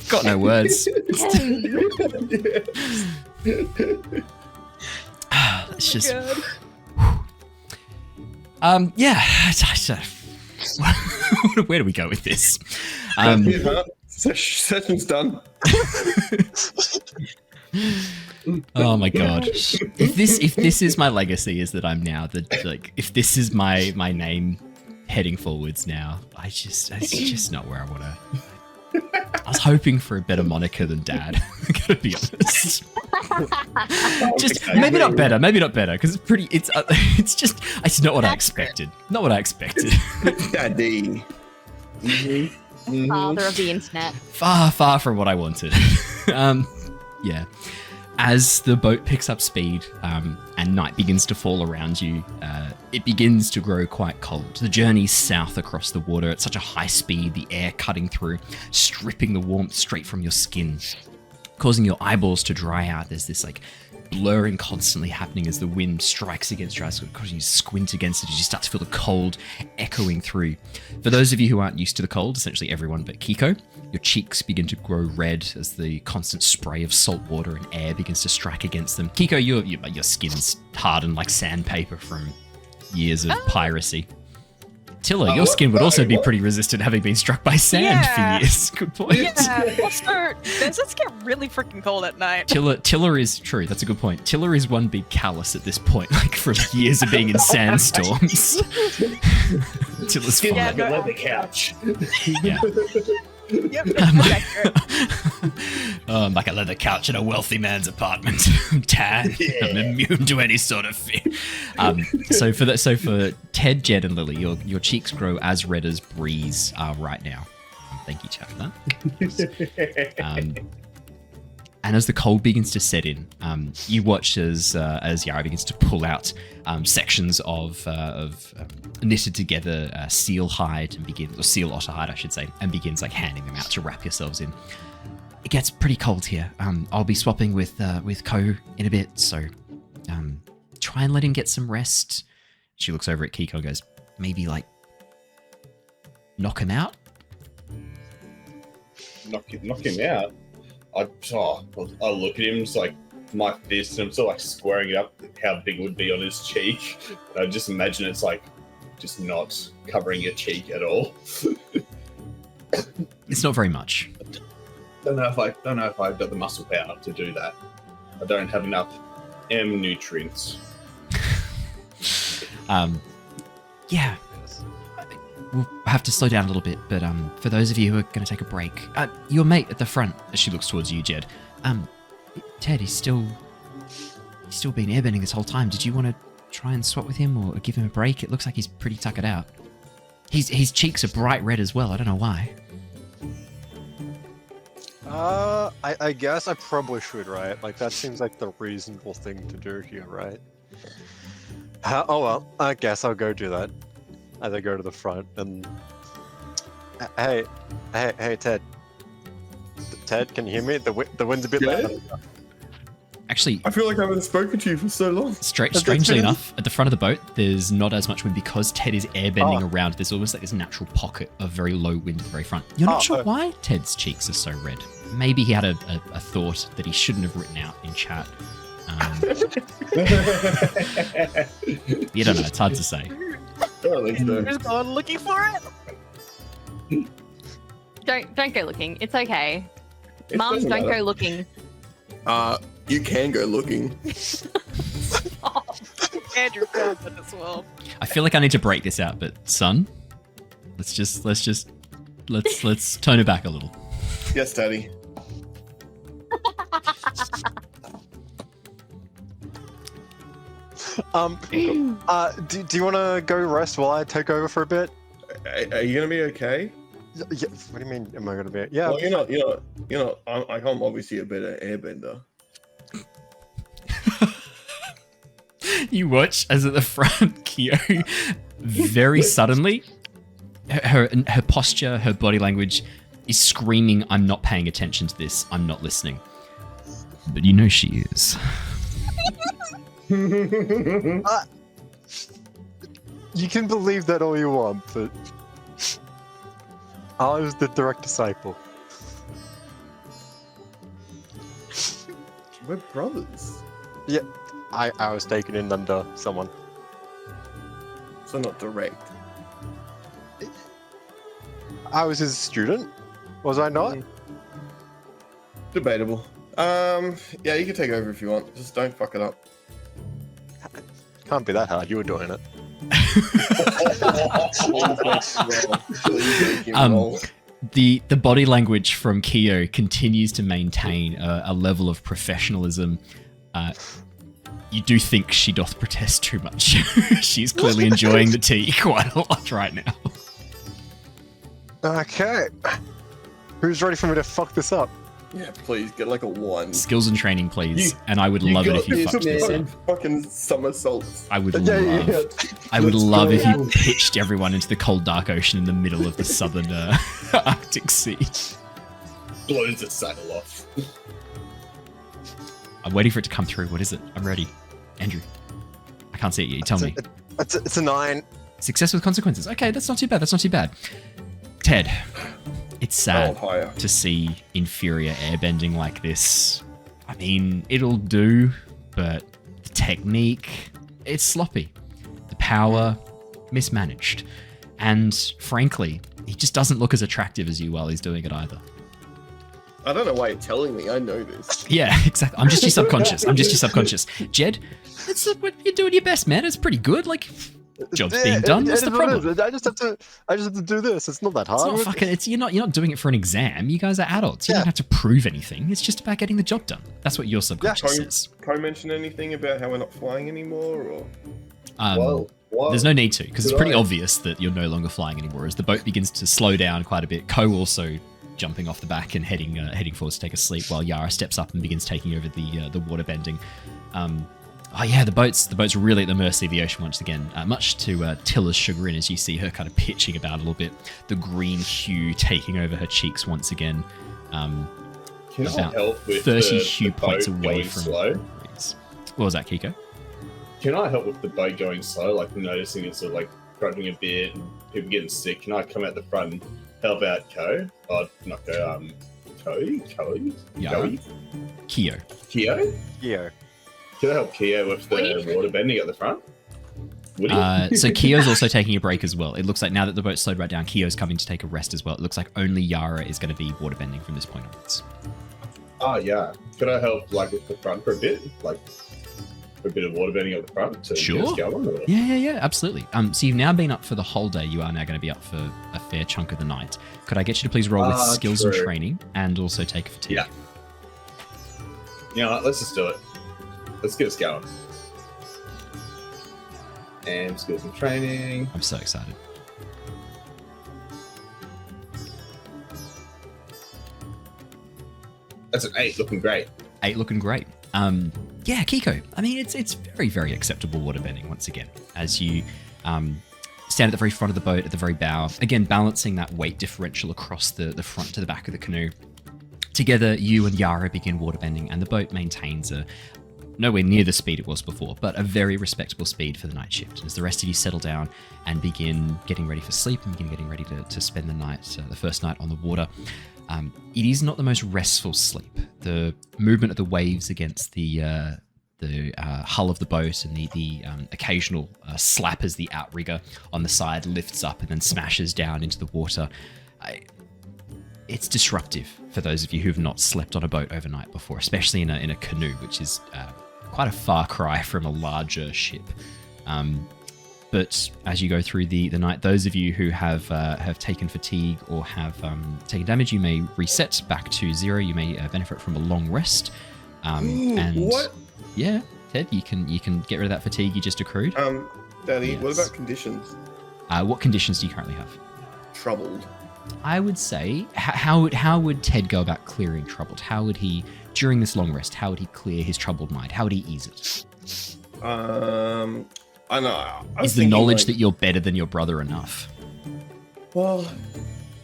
Got no words. It's just. Where do we go with this? Session's done. Oh my god! If this is my legacy, is that I'm now if this is my name heading forwards now, it's just not where I want to. I was hoping for a better moniker than Dad. I gotta be honest. Just maybe not better, because it's not what I expected. Not what I expected. Daddy. Father of the internet. Far from what I wanted. Yeah. As the boat picks up speed and night begins to fall around you, it begins to grow quite cold. The journey's south across the water at such a high speed, the air cutting through, stripping the warmth straight from your skin, causing your eyeballs to dry out. There's this blurring constantly happening as the wind strikes against your eyes, causing you to squint against it as you start to feel the cold echoing through. For those of you who aren't used to the cold, essentially everyone but Keeko, your cheeks begin to grow red as the constant spray of salt water and air begins to strike against them. Keeko, your skin's hardened like sandpaper from years of piracy. Tilla, your skin would also be pretty resistant having been struck by sand for years. Good point. Yeah, also, does this get really freaking cold at night? Tilla is true, that's a good point. Tilla is one big callus at this point, from years of being in sandstorms. Tilla's Skin fine. like a leather couch. Yeah. Yep, that's accurate. Like a leather couch in a wealthy man's apartment. I'm tan. Yeah. I'm immune to any sort of fear. So for Ted, Jedd, and Lilly, your cheeks grow as red as Bree's are right now. Thank you, chat, for that. And as the cold begins to set in, you watch as Yara begins to pull out sections of knitted together seal hide or seal otter hide, I should say, and begins handing them out to wrap yourselves in. It gets pretty cold here. I'll be swapping with Ko in a bit, so try and let him get some rest. She looks over at Keeko and goes, maybe knock him out. Knock him out. I look at him, just my fist, and I'm still squaring it up how big it would be on his cheek. And I just imagine it's just not covering your cheek at all. It's not very much. Don't know if I've got the muscle power to do that. I don't have enough M nutrients. Yeah. We'll have to slow down a little bit, but for those of you who are going to take a break, your mate at the front, as she looks towards you, Jedd, Ted, he's still been airbending this whole time. Did you want to try and swap with him or give him a break? It looks like he's pretty tuckered out. His cheeks are bright red as well. I don't know why. I guess I probably should, right? That seems like the reasonable thing to do here, right? Oh well, I guess I'll go do that. As I go to the front and hey, Ted. Ted, can you hear me? The wind's a bit loud. Actually, I feel like I haven't spoken to you for so long. Strangely enough, at the front of the boat, there's not as much wind because Ted is airbending around. There's almost this natural pocket of very low wind at the very front. You're not sure why Ted's cheeks are so red. Maybe he had a thought that he shouldn't have written out in chat. You don't know. It's hard to say. Just going looking for it. Don't go looking. It's okay. Mum, don't go looking. You can go looking. Andrew found it as well. I feel like I need to break this out, but son, let's tone it back a little. Yes, Daddy. Do you want to go rest while I take over for a bit? Are you gonna be okay? Yeah, what do you mean? Am I gonna be? Yeah. Well, you're not. I'm obviously a better airbender. You watch as at the front, Kyo, very suddenly, her posture, her body language is screaming, "I'm not paying attention to this. I'm not listening." But you know she is. You can believe that all you want, but I was the direct disciple. We're brothers. Yeah, I was taken in under someone. So not direct. I was his student, was I not? Debatable. Yeah, you can take over if you want. Just don't fuck it up. Can't be that hard. You were doing it. The body language from Kyo continues to maintain a level of professionalism. You do think she doth protest too much. She's clearly enjoying the tea quite a lot right now. Okay. Who's ready for me to fuck this up? Yeah, please get like a 1. Skills and training, please. And I would love it if you fucked this up. Fucking somersaults. I would love if you pitched everyone into the cold, dark ocean in the middle of the southern Arctic Sea. Blows the sail off. I'm waiting for it to come through. What is it? I'm ready. Andrew, I can't see it yet. You tell me. It's a 9. Success with consequences. Okay, that's not too bad. That's not too bad. Ted, it's sad to see inferior airbending like this. I mean, it'll do, but the technique, it's sloppy. The power, mismanaged. And frankly, he just doesn't look as attractive as you while he's doing it either. I don't know why you're telling me. I know this. Yeah, exactly. I'm just your subconscious. Jedd, you're doing your best, man. It's pretty good. Like, job's being done. What's the problem? I just have to do this. It's not that hard. It's not fucking. You're not doing it for an exam. You guys are adults. You don't have to prove anything. It's just about getting the job done. That's what your subconscious says. Can I mention anything about how we're not flying anymore, or? There's no need to, because it's pretty obvious that you're no longer flying anymore. As the boat begins to slow down quite a bit, Ko also jumping off the back and heading forwards to take a sleep, while Yara steps up and begins taking over the water bending. The boat's really at the mercy of the ocean once again, much to Tilla's chagrin, as you see her kind of pitching about a little bit, the green hue taking over her cheeks once again. Can I help with 30 the hue points boat away going from slow? Breeze. What was that, Keeko? Can I help with the boat going slow? Like noticing it's sort of like grunting a bit and people getting sick. Can I come out the front and help out Ko? Oh, not Ko. Ko? Yara. Kyo. Kyo? Yeah. Can I help Kyo with the water bending at the front? Would he? So Kyo's also taking a break as well. It looks like now that the boat's slowed right down, Kyo's coming to take a rest as well. It looks like only Yara is going to be water bending from this point onwards. Oh, yeah. Could I help like with the front for a bit? Like a bit of water bending at the front to get us going? Or? Yeah, absolutely. So you've now been up for the whole day. You are now going to be up for a fair chunk of the night. Could I get you to please roll with skills and training and also take a fatigue? Yeah. You know what? Let's just do it. Let's get us going. And skills and training. I'm so excited. That's an 8, looking great. 8 looking great. Yeah, Keeko. I mean, it's very, very acceptable waterbending once again. As you stand at the very front of the boat, at the very bow, again, balancing that weight differential across the front to the back of the canoe. Together, you and Yara begin waterbending, and the boat maintains nowhere near the speed it was before, but a very respectable speed for the night shift. As the rest of you settle down and begin getting ready for sleep and begin getting ready to spend the night, the first night on the water, it is not the most restful sleep. The movement of the waves against the hull of the boat and the occasional slap as the outrigger on the side lifts up and then smashes down into the water. It's disruptive for those of you who have not slept on a boat overnight before, especially in a canoe, which is quite a far cry from a larger ship. But as you go through the night, those of you who have taken fatigue or have taken damage, you may reset back to 0. You may benefit from a long rest. What? Yeah, Ted, you can get rid of that fatigue you just accrued. Daddy, Yes. what about conditions? What conditions do you currently have? Troubled. I would say, how would Ted go about clearing troubled? How would he, during this long rest, how would he clear his troubled mind? How would he ease it? I know. Is the knowledge that you're better than your brother enough? Well,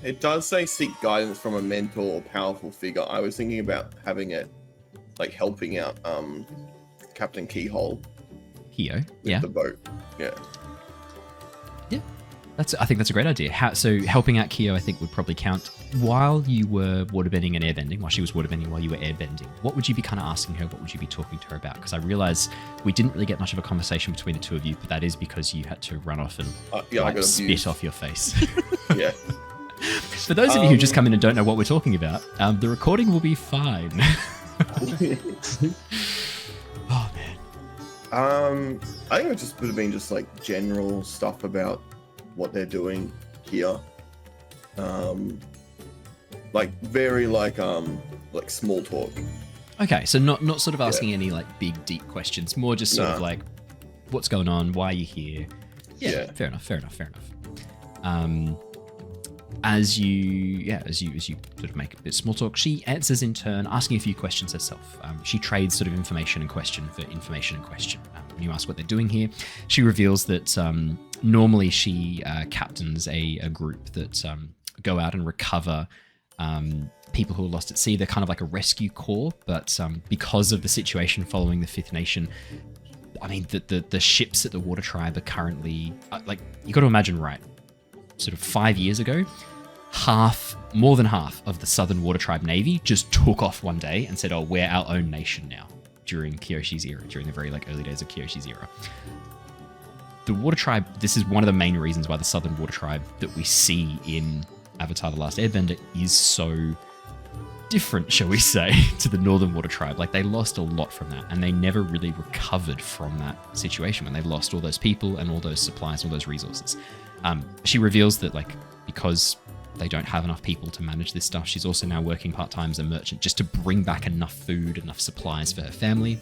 it does say seek guidance from a mentor or powerful figure. I was thinking about having it, like, helping out Captain Keyhole. Keeko, with yeah. the boat. Yeah. Yeah. I think that's a great idea. So helping out Keeko, I think, would probably count. While you were waterbending and airbending, while she was waterbending, while you were airbending, what would you be kind of asking her? What would you be talking to her about? Because I realize we didn't really get much of a conversation between the two of you, but that is because you had to run off and spit off your face. Yeah. For those of you who just come in and don't know what we're talking about, the recording will be fine. Oh, man. I think it just would have been just like general stuff about what they're doing here. Like very like small talk. Okay, so not sort of asking any like big deep questions, more just sort of like what's going on, why are you here? Yeah. Fair enough. As you sort of make a bit of small talk, she answers in turn, asking a few questions herself. She trades sort of information and question for information and question. When you ask what they're doing here, she reveals that normally she captains a group that go out and recover people who are lost at sea. They're kind of like a rescue corps, but because of the situation following the Fifth Nation, I mean, the ships at the Water Tribe are currently, like, you got to imagine, right, sort of 5 years ago, more than half of the Southern Water Tribe Navy just took off one day and said, oh, we're our own nation now, during Kyoshi's era, during the very like early days of Kyoshi's era. The Water Tribe, this is one of the main reasons why the Southern Water Tribe that we see in Avatar: The Last Airbender is so different, shall we say, to the Northern Water Tribe. Like, they lost a lot from that, and they never really recovered from that situation when they lost all those people and all those supplies, all those resources. She reveals that, like, because they don't have enough people to manage this stuff, she's also now working part-time as a merchant just to bring back enough food, enough supplies for her family,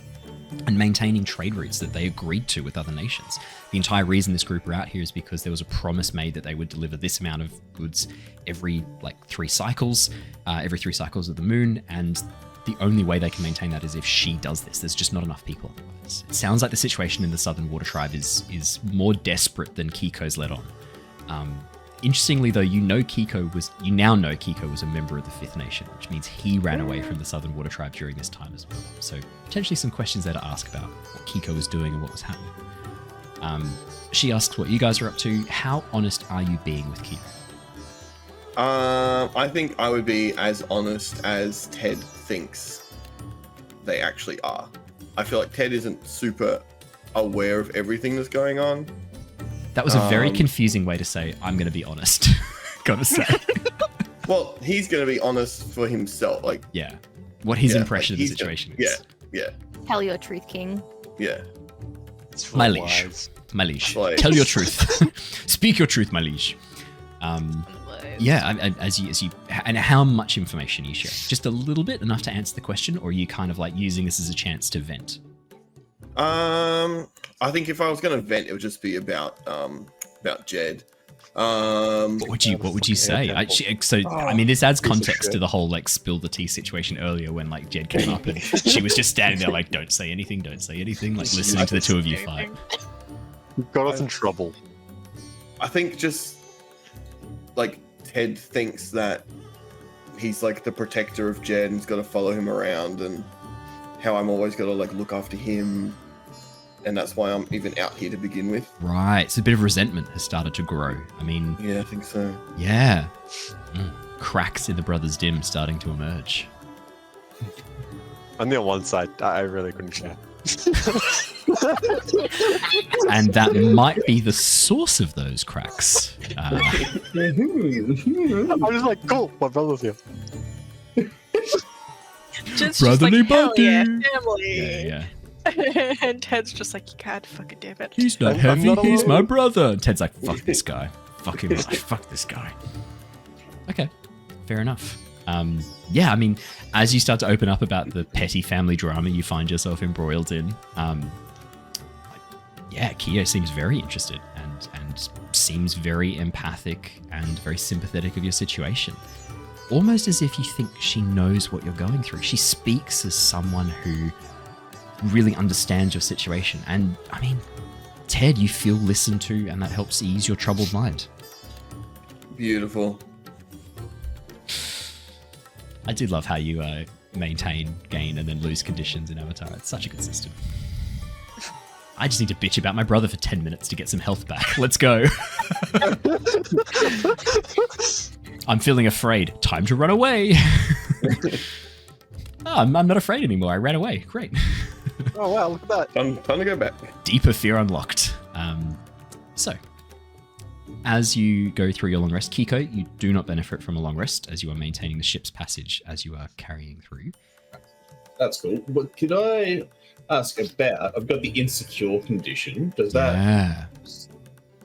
and maintaining trade routes that they agreed to with other nations. The entire reason this group are out here is because there was a promise made that they would deliver this amount of goods every like 3 cycles of the moon, and the only way they can maintain that is if she does this. There's just not enough people. It sounds like the situation in the Southern Water Tribe is more desperate than Keeko's let on. Interestingly, though, you now know Keeko was a member of the Fifth Nation, which means he ran away from the Southern Water Tribe during this time as well. So potentially some questions there to ask about what Keeko was doing and what was happening. She asks what you guys are up to. How honest are you being with Keeko? I think I would be as honest as Ted thinks they actually are. I feel like Ted isn't super aware of everything that's going on. That was a very confusing way to say, I'm going to be honest. Gotta say. Well, he's going to be honest for himself. Like, yeah. What his impression of the situation is. Yeah. Tell your truth, King. Yeah. My liege. Tell your truth. Speak your truth, my liege. Yeah, as you, and how much information you share? Just a little bit, enough to answer the question, or are you kind of like using this as a chance to vent? I think if I was going to vent, it would just be about Jedd. What would you say? I mean, this adds context to the whole like spill the tea situation earlier when like Jedd came up and she was just standing there like, don't say anything, like listening to the two of you fight. You got us in trouble. I think just like Ted thinks that he's like the protector of Jedd and's got to follow him around, and how I'm always got to like look after him. And that's why I'm even out here to begin with. Right. So a bit of resentment has started to grow. I mean... Yeah, I think so. Yeah. Cracks in the brothers' dim starting to emerge. On the one side, I really couldn't care. And that might be the source of those cracks. I'm just like, cool, my brother's here. Brotherly bonding. Yeah, family. Yeah. And Ted's just like, you can't fucking damn it. He's not heavy, he's my brother. And Ted's like, fuck this guy. Fuck him, fuck this guy. Okay, fair enough. Yeah, I mean, as you start to open up about the petty family drama you find yourself embroiled in, yeah, Keeko seems very interested and seems very empathic and very sympathetic of your situation. Almost as if you think she knows what you're going through. She speaks as someone who really understands your situation. And I mean, Ted, you feel listened to, and that helps ease your troubled mind. Beautiful. I do love how you maintain, gain, and then lose conditions in Avatar. It's such a good system. I just need to bitch about my brother for 10 minutes to get some health back. Let's go. I'm feeling afraid. Time to run away. I'm not afraid anymore. I ran away. Great. Oh wow, look at that. Time to go back. Deeper fear unlocked. So, as you go through your long rest, Keeko, you do not benefit from a long rest as you are maintaining the ship's passage as you are carrying through. That's cool. But could I ask about? I've got the insecure condition. Does that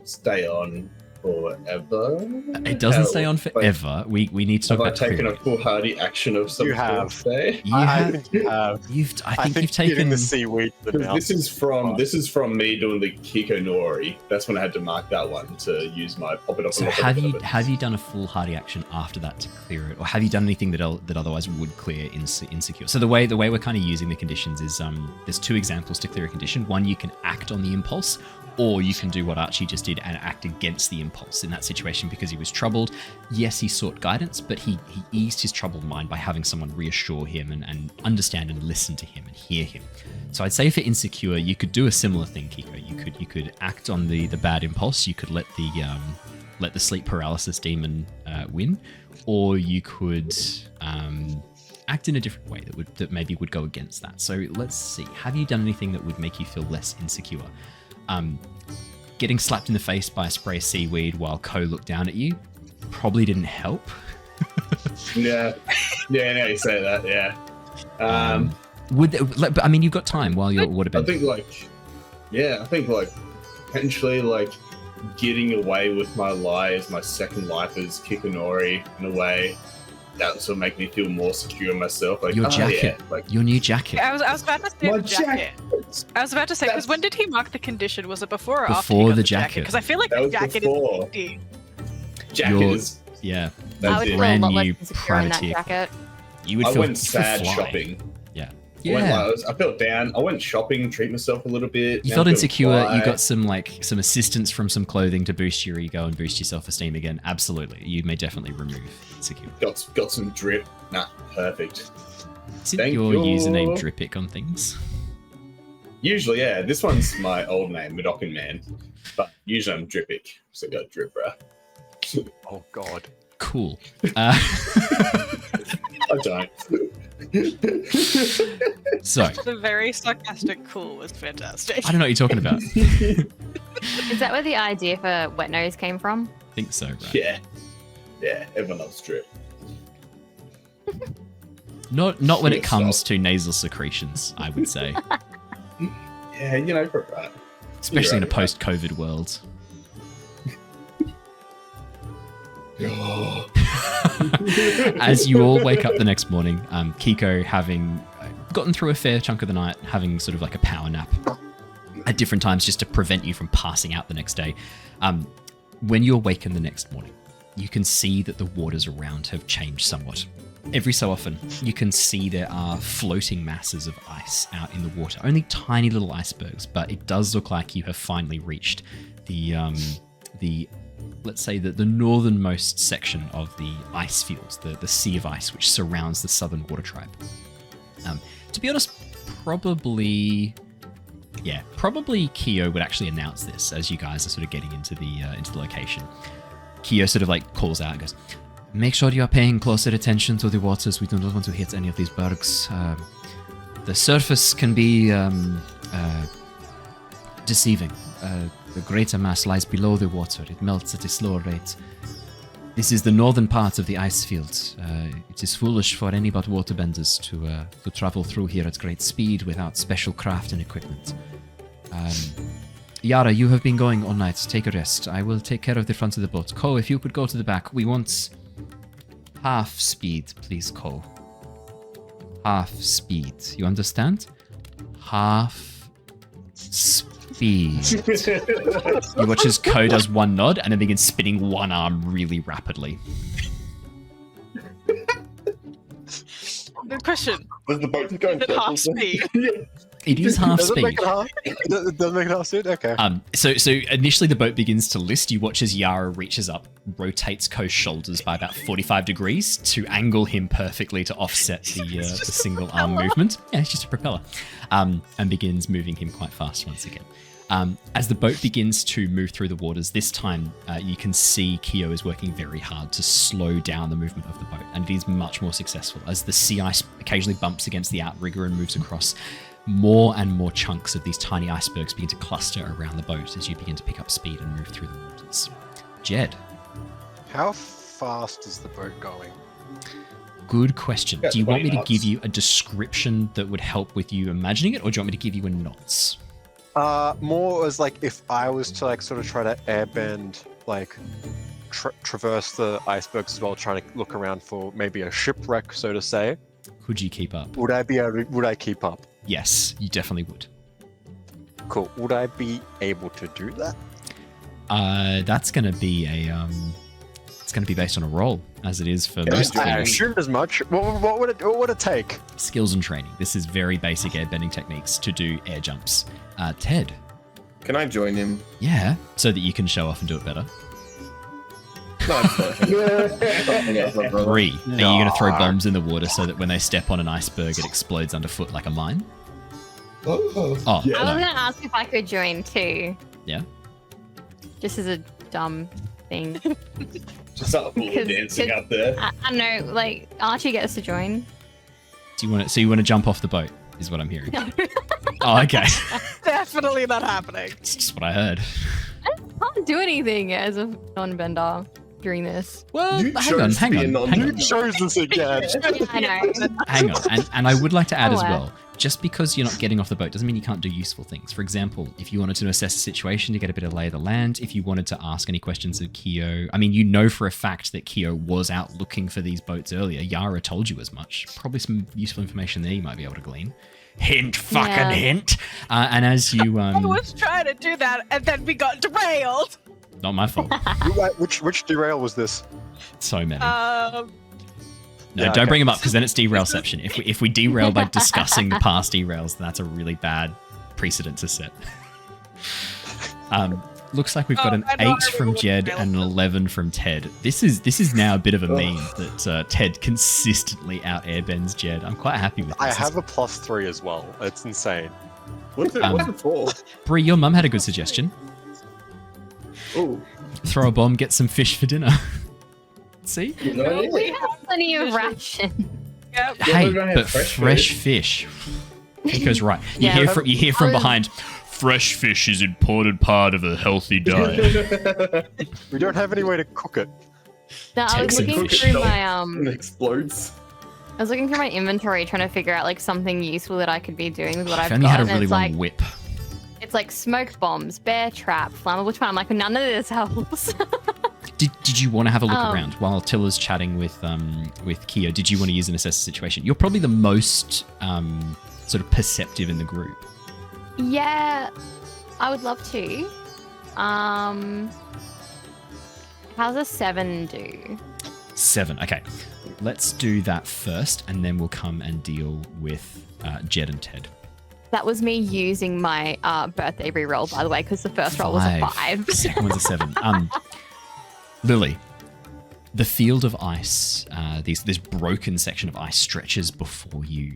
stay on forever? It doesn't stay on forever. We need to talk have about I taken period. a foolhardy action of some You sort have. today? I think you have. I think you've taken the seaweed to the mouth. This is from me doing the Keeko Nori. That's when I had to mark that one to use my pop it up. So have you done a foolhardy action after that to clear it, or have you done anything that otherwise would clear insecure? So the way we're kind of using the conditions is there's two examples to clear a condition. One, you can act on the impulse, or you can do what Archie just did and act against the impulse in that situation because he was troubled. Yes, he sought guidance, but he eased his troubled mind by having someone reassure him and understand and listen to him and hear him. So I'd say for insecure, you could do a similar thing, Keeko. You could act on the bad impulse. You could let the sleep paralysis demon win, or you could act in a different way that maybe would go against that. So let's see. Have you done anything that would make you feel less insecure? Getting slapped in the face by a spray of seaweed while Ko looked down at you probably didn't help. Yeah, now you say that, yeah. But I mean, you've got time while you're Waterbender. I think potentially getting away with my lie as my second life as Kikanori in a way. That would make me feel more secure in myself. Your jacket. Your new jacket. I was about to say My the jacket. I was about to say, because when did he mark the condition? Was it before or after he Before got the the jacket? Because I feel like That the was jacket before. is empty. Jacket is. Yeah. I That's would it. feel a Brand lot less new insecure in that privateer. jacket. You would I feel went sad fly. shopping. Yeah. I felt down. I went shopping, treat myself a little bit. You now felt I feel insecure. fly. You got some assistance from some clothing to boost your ego and boost your self-esteem again. Absolutely. You may definitely remove insecure. got some drip. Nah, perfect. Isn't Thank your you. username Dripic on things? Usually, yeah. This one's my old name, Madokin Man. But usually I'm Dripic. So I got drip, bruh. Oh god. Cool. I don't. So, The very sarcastic cool was fantastic. I don't know what you're talking about. Is that where the idea for wet nose came from? I think so, right? Yeah. Yeah, everyone loves drip. Not when it Yes, comes to nasal secretions, I would say. Yeah, you're right. Especially in a You're right. post-COVID world. As you all wake up the next morning, Keeko having gotten through a fair chunk of the night, having sort of like a power nap at different times just to prevent you from passing out the next day. When you awaken the next morning, you can see that the waters around have changed somewhat. Every so often, you can see there are floating masses of ice out in the water. Only tiny little icebergs, but it does look like you have finally reached the let's say the northernmost section of the ice fields, the sea of ice which surrounds the southern water tribe. To be honest, probably Kyo would actually announce this as you guys are sort of getting into the location. Kyo sort of like calls out and goes, "Make sure you are paying closer attention to the waters. We do not want to hit any of these bergs. The surface can be deceiving. The greater mass lies below the water. It melts at a slower rate. This is the northern part of the ice field. It is foolish for any but waterbenders to travel through here at great speed without special craft and equipment. Yara, you have been going all night. Take a rest. I will take care of the front of the boat. Ko, if you could go to the back. We want half speed, please, Ko. Half speed. You understand? Half speed. speed. You watch as Ko does one nod and then begins spinning one arm really rapidly. The question: Was the boat going is it half speed? It is half Does it speed. make it half? Does it make it half speed? Okay. So initially the boat begins to list. You watch as Yara reaches up, rotates Ko's shoulders by about 45 degrees to angle him perfectly to offset the single arm movement. Yeah, it's just a propeller. And begins moving him quite fast once again. As the boat begins to move through the waters, this time you can see Kyo is working very hard to slow down the movement of the boat, and it is much more successful as the sea ice occasionally bumps against the outrigger and moves across. More and more chunks of these tiny icebergs begin to cluster around the boat as you begin to pick up speed and move through the waters. Jedd. How fast is the boat going? Good question. Yeah, Do you want me 20 to give knots. you a description that would help with you imagining it, or do you want me to give you a knots? More as like if I was to like sort of try to airbend, like traverse the icebergs as well, trying to look around for maybe a shipwreck, so to say. Could you keep up? Would I keep up? Yes, you definitely would. Cool. Would I be able to do that? That's going to be it's going to be based on a roll, as it is for most I players. assumed as much. What would it take? Skills and training. This is very basic airbending techniques to do air jumps. Ted. Can I join him? Yeah, so that you can show off and do it better. No, it's fine. Bree, are you going to throw bombs in the water so that when they step on an iceberg, it explodes underfoot like a mine? Oh, Oh, I was no. gonna ask if I could join too. Yeah? Just as a dumb thing. just start balloon dancing up there. I don't know, like Archie gets to join. Do you want to? So you want to jump off the boat? Is what I'm hearing. Oh, okay. Definitely not happening. It's just what I heard. I can't do anything as a non-bender during this. Well, You hang on, chose to hang be a on, hang non-bender. on, Shows this again. I know. hang on. And I would like to add Oh, as wow. well, just because you're not getting off the boat doesn't mean you can't do useful things. For example, if you wanted to assess a situation to get a bit of lay of the land, if you wanted to ask any questions of Kyo, I mean, you know for a fact that Kyo was out looking for these boats earlier. Yara told you as much. Probably some useful information there you might be able to glean. Hint, fucking Yeah. hint. And as you, I was trying to do that, and then we got derailed. not my fault. Which derail was this? So many. Um, No, Yeah, don't okay. bring them up because then it's derailception. If we derail by discussing the past derails, then that's a really bad precedent to set. Looks like we've got an I know 8 from everyone Jedd derails and an 11 from Ted. This is now a bit of a meme that Ted consistently out airbends Jedd. I'm quite happy with this. I have a +3 as well. It's insane. What's it for? Bree, your mum had a good suggestion. Oh, Throw a bomb, get some fish for dinner. See? We have plenty of ration. yep. Hey, we're gonna have but fresh fresh fish. Keiko's right. You Yeah. hear from behind. Fresh fish is an important part of a healthy diet. We don't have any way to cook it. No, I Take was some looking fish. through my it explodes. I was looking through my inventory trying to figure out like something useful that I could be doing with what If I've only got. had a and really it's long like whip. it's like smoked bombs, bear trap, flammable one. I'm like, none of this helps. Did you want to have a look Um, around while Tilla's chatting with Kyo? Did you want to use an assess the situation? You're probably the most sort of perceptive in the group. Yeah, I would love to. How's a 7 do? 7. Okay, let's do that first, and then we'll come and deal with Jedd and Ted. That was me using my birthday reroll, by the way, because the first roll was a 5. The second one's a 7. Lilly, the field of ice, this broken section of ice stretches before you,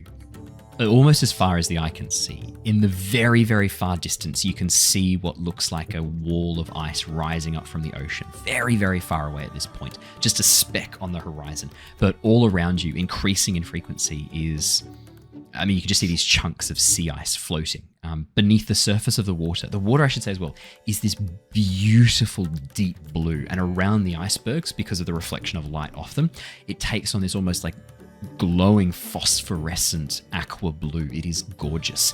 almost as far as the eye can see. In the very, very far distance, you can see what looks like a wall of ice rising up from the ocean. Very, very far away at this point. Just a speck on the horizon. But all around you, increasing in frequency, is... I mean, you can just see these chunks of sea ice floating beneath the surface of the water. The water, I should say as well, is this beautiful deep blue. And around the icebergs, because of the reflection of light off them, it takes on this almost like glowing phosphorescent aqua blue. It is gorgeous.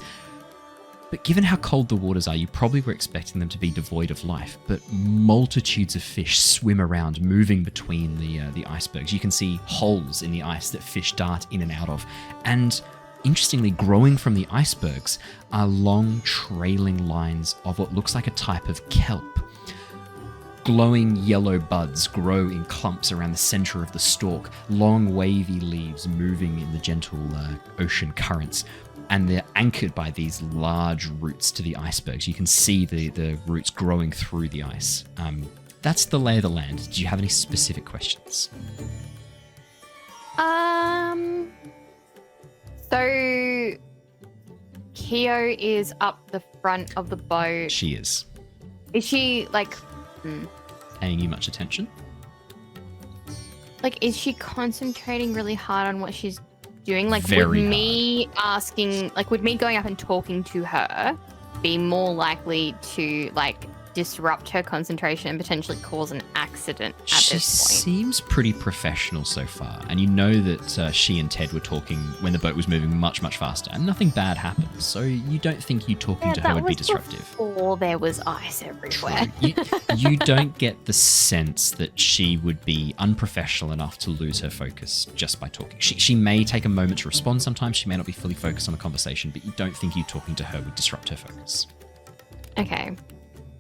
But given how cold the waters are, you probably were expecting them to be devoid of life. But multitudes of fish swim around, moving between the icebergs. You can see holes in the ice that fish dart in and out of. And interestingly, growing from the icebergs are long trailing lines of what looks like a type of kelp. Glowing yellow buds grow in clumps around the center of the stalk, long wavy leaves moving in the gentle ocean currents, and they're anchored by these large roots to the icebergs. You can see the roots growing through the ice. That's the lay of the land. Do you have any specific questions? So Kyo is up the front of the boat. She is. Is she like Paying you much attention? like is she concentrating really hard on what she's doing? Like Very would me asking like would me going up and talking to her be more likely to like disrupt her concentration and potentially cause an accident at She this point? seems pretty professional so far, and you know that she and Ted were talking when the boat was moving much, much faster, and nothing bad happened, so you don't think you talking to her would be disruptive. Before there was ice everywhere. You don't get the sense that she would be unprofessional enough to lose her focus just by talking. She may take a moment to respond sometimes, she may not be fully focused on the conversation, but you don't think you talking to her would disrupt her focus. Okay.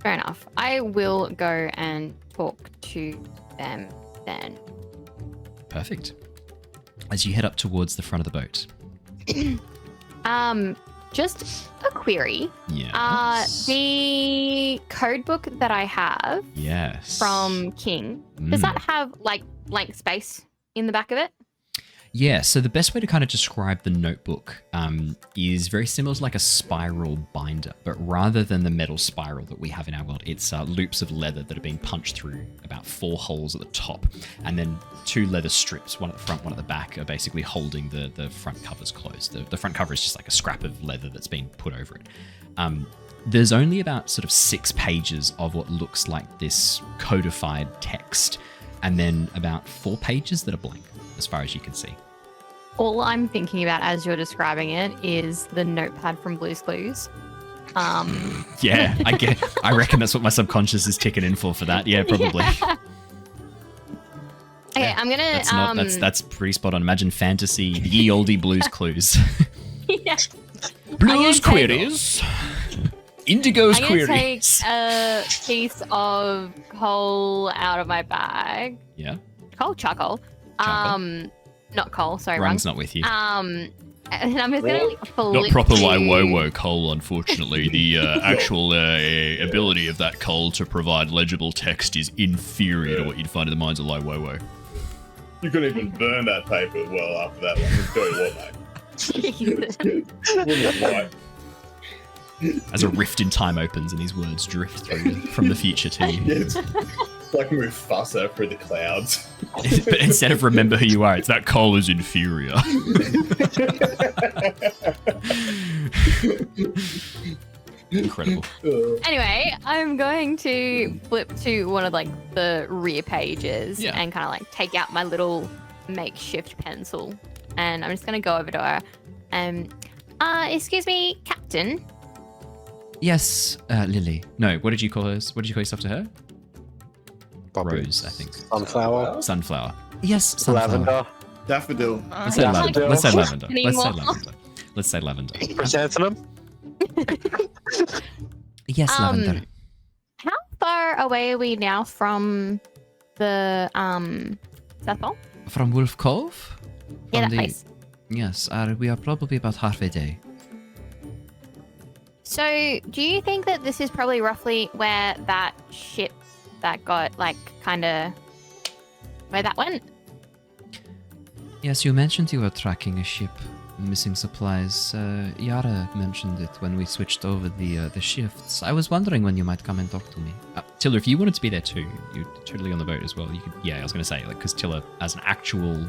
Fair enough. I will go and talk to them then. Perfect. As you head up towards the front of the boat. Just a query. Yes. The code book that I have Yes. from King, does that have like blank space in the back of it? Yeah, so the best way to kind of describe the notebook is very similar to like a spiral binder, but rather than the metal spiral that we have in our world, it's loops of leather that are being punched through about 4 holes at the top, and then 2 leather strips, one at the front, one at the back, are basically holding the front covers closed. The front cover is just like a scrap of leather that's been put over it. There's only about sort of 6 pages of what looks like this codified text, and then about 4 pages that are blank, as far as you can see. All I'm thinking about as you're describing it is the notepad from Blue's Clues. Yeah, I reckon that's what my subconscious is ticking in for that. Yeah, probably. Yeah. Okay, I'm gonna. That's pretty spot on. Imagine fantasy, the ye olde Blues Clues. Yeah. Blues queries. Indigo's I'm gonna queries. take a piece of coal out of my bag. Yeah. Charcoal. Charcoal. Not coal. Sorry, Rung's wrong. not with you. And I'm just gonna flip Not proper to- Waiwowo coal, unfortunately. The actual ability of that coal to provide legible text is inferior to what you'd find in the mines of Waiwowo. You could even burn that paper as well after that one. Just tell you what, mate. Wouldn't lie. As a rift in time opens and these words drift through from the future to you. Yeah, it's like Mufasa through the clouds. But instead of remember who you are, it's That coal is inferior. incredible. Anyway, I'm going to flip to one of like the rear pages Yeah. and kind of like take out my little makeshift pencil, and I'm just gonna go over to her. Excuse me, Captain. Yes, Lilly. No, what did you call hers? What did you call yourself to her? Bobby. Rose, I think. Sunflower. Sunflower. Yes, sunflower. Lavender. Daffodil. Let's say lavender. Daffodil. Let's say lavender. Let's say Anymore. lavender. Let's say lavender. Chrysanthemum. Yes, lavender. How far away are we now from the South Pole? From Wolf Cove? Yeah, From that place. Yes, we are probably about halfway day. So, do you think that this is probably roughly where that ship that got like kind of where that went? Yes, you mentioned you were tracking a ship, missing supplies. Yara mentioned it when we switched over the shifts. I was wondering when you might come and talk to me. Tilla, if you wanted to be there too, you're totally on the boat as well. You could, yeah, I was going to say, like, because Tilla, as an actual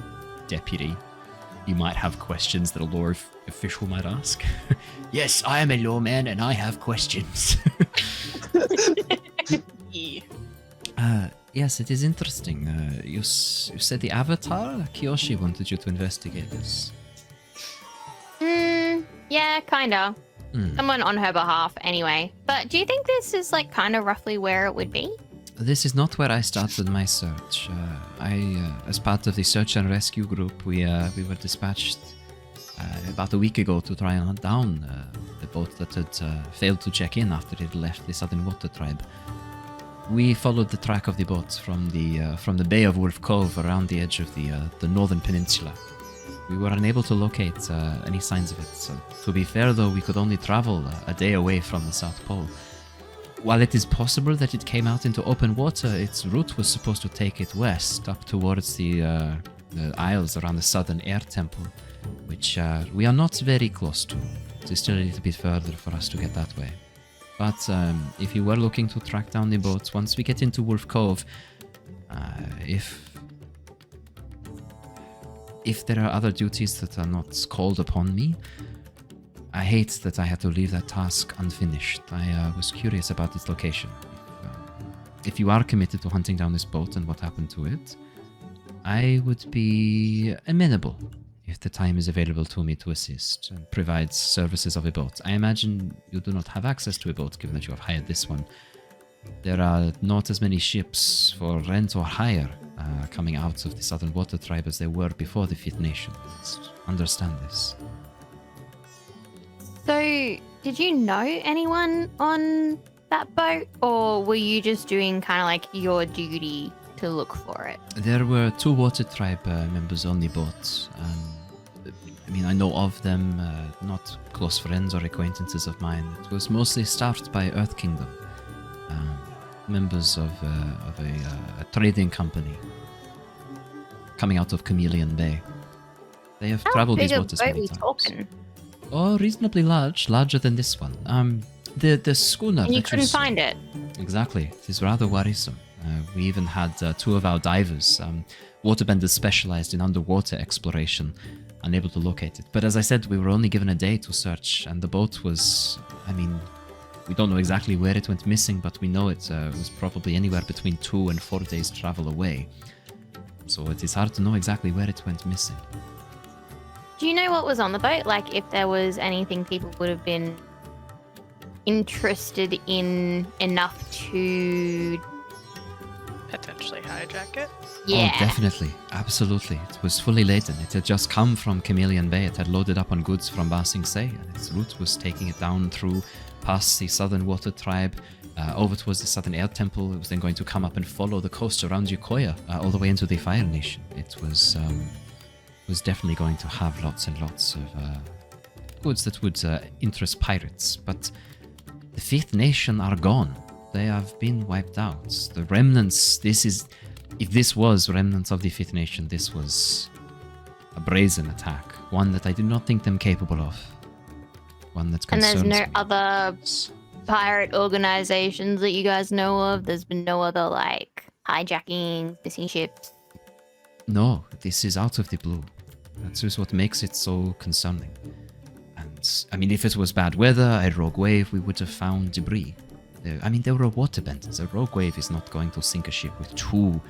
deputy, you might have questions that a law official might ask. Yes, I am a lawman and I have questions. Yes, it is interesting. You said the Avatar? Kyoshi wanted you to investigate this. Yeah, kinda. Hmm. Someone on her behalf, anyway. But do you think this is like kind of roughly where it would be? This is not where I started my search. As part of the search and rescue group, we were dispatched about a week ago to try and hunt down the boat that had failed to check in after it left the Southern Water Tribe. We followed the track of the boat from the Bay of Wolf Cove around the edge of the northern peninsula. We were unable to locate any signs of it. So, to be fair, though, we could only travel a day away from the South Pole. While it is possible that it came out into open water, its route was supposed to take it west, up towards the isles around the Southern Air Temple, which we are not very close to. It is still a little bit further for us to get that way. But if you were looking to track down the boats, once we get into Wolf Cove, if there are other duties that are not called upon me, I hate that I had to leave that task unfinished. I was curious about its location. If you are committed to hunting down this boat and what happened to it, I would be amenable if the time is available to me to assist and provide services of a boat. I imagine you do not have access to a boat, given that you have hired this one. There are not as many ships for rent or hire coming out of the Southern Water Tribe as there were before the Fifth Nation. Just understand this. So, did you know anyone on that boat, or were you just doing kind of like your duty to look for it? There were 2 Water Tribe members on the boat. I mean, I know of them, not close friends or acquaintances of mine. It was mostly staffed by Earth Kingdom, members of a trading company coming out of Chameleon Bay. They have traveled these waters many times. Talking? Oh, reasonably large, larger than this one. The schooner. And you couldn't find it? Exactly. It is rather worrisome. We even had 2 of our divers, waterbenders specialized in underwater exploration, unable to locate it. But as I said, we were only given a day to search, and the boat was, I mean, we don't know exactly where it went missing, but we know it was probably anywhere between 2 and 4 days travel away. So it is hard to know exactly where it went missing. Do you know what was on the boat? Like, if there was anything people would have been interested in enough to Potentially hijack it? Yeah. Oh, definitely. Absolutely. It was fully laden. It had just come from Chameleon Bay. It had loaded up on goods from Ba Sing Se, and its route was taking it down through past the Southern Water Tribe, over towards the Southern Air Temple. It was then going to come up and follow the coast around Ukoya, all the way into the Fire Nation. It was definitely going to have lots and lots of goods that would interest pirates. But the Fifth Nation are gone. They have been wiped out. The remnants, if this was remnants of the Fifth Nation, this was a brazen attack. One that I do not think them capable of. One that's concerns And there's no me. other pirate organizations that you guys know of? There's been no other, like, hijacking, missing ships? No, this is out of the blue. That's just what makes it so concerning. And, I mean, if it was bad weather, a rogue wave, we would have found debris. There were waterbenders. A rogue wave is not going to sink a ship with 2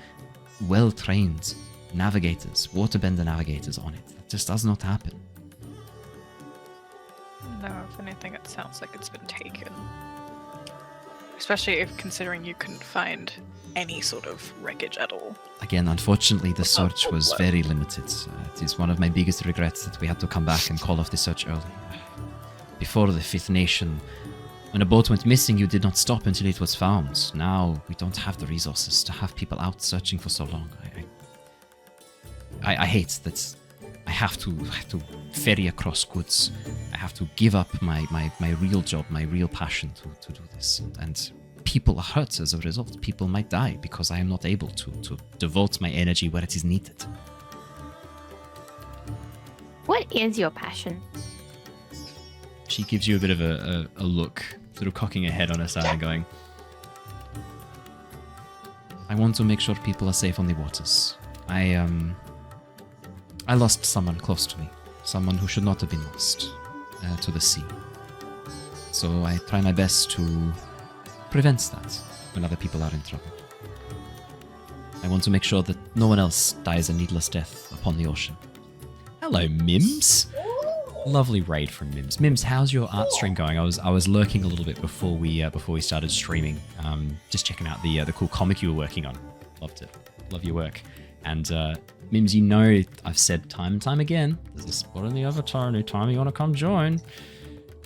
well-trained navigators, waterbender navigators on it. That just does not happen. No, if anything, it sounds like it's been taken. Especially if considering you couldn't find any sort of wreckage at all. Again, unfortunately, the search was very limited. It is one of my biggest regrets that we had to come back and call off the search early. Before the Fifth Nation, when a boat went missing, you did not stop until it was found. Now, we don't have the resources to have people out searching for so long. I hate that I have to ferry across goods. I have to give up my real job, my real passion to do this. And people are hurt as a result. People might die because I am not able to devote my energy where it is needed. What is your passion? She gives you a bit of a look, sort of cocking her head on her side and going, I want to make sure people are safe on the waters. I lost someone close to me, someone who should not have been lost to the sea. So I try my best to prevent that when other people are in trouble. I want to make sure that no one else dies a needless death upon the ocean. Hello, Mims. Lovely raid from Mims. Mims, how's your art stream going? I was lurking a little bit before we started streaming, just checking out the cool comic you were working on. Loved it. Love your work. And Mims, you know I've said time and time again, there's a spot in the avatar anytime you want to come join.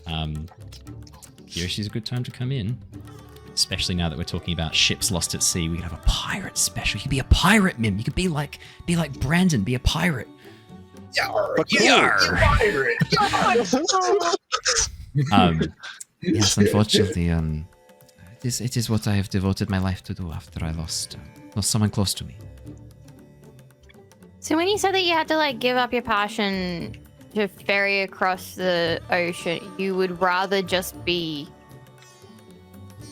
Kyoshi's a good time to come in. Especially now that we're talking about ships lost at sea. We could have a pirate special. You could be a pirate, Mim. You could be like Brandon, be a pirate. Yar, Pirate. Yes, unfortunately, it is what I have devoted my life to do after I lost someone close to me. So when you said that you had to like give up your passion to ferry across the ocean, you would rather just be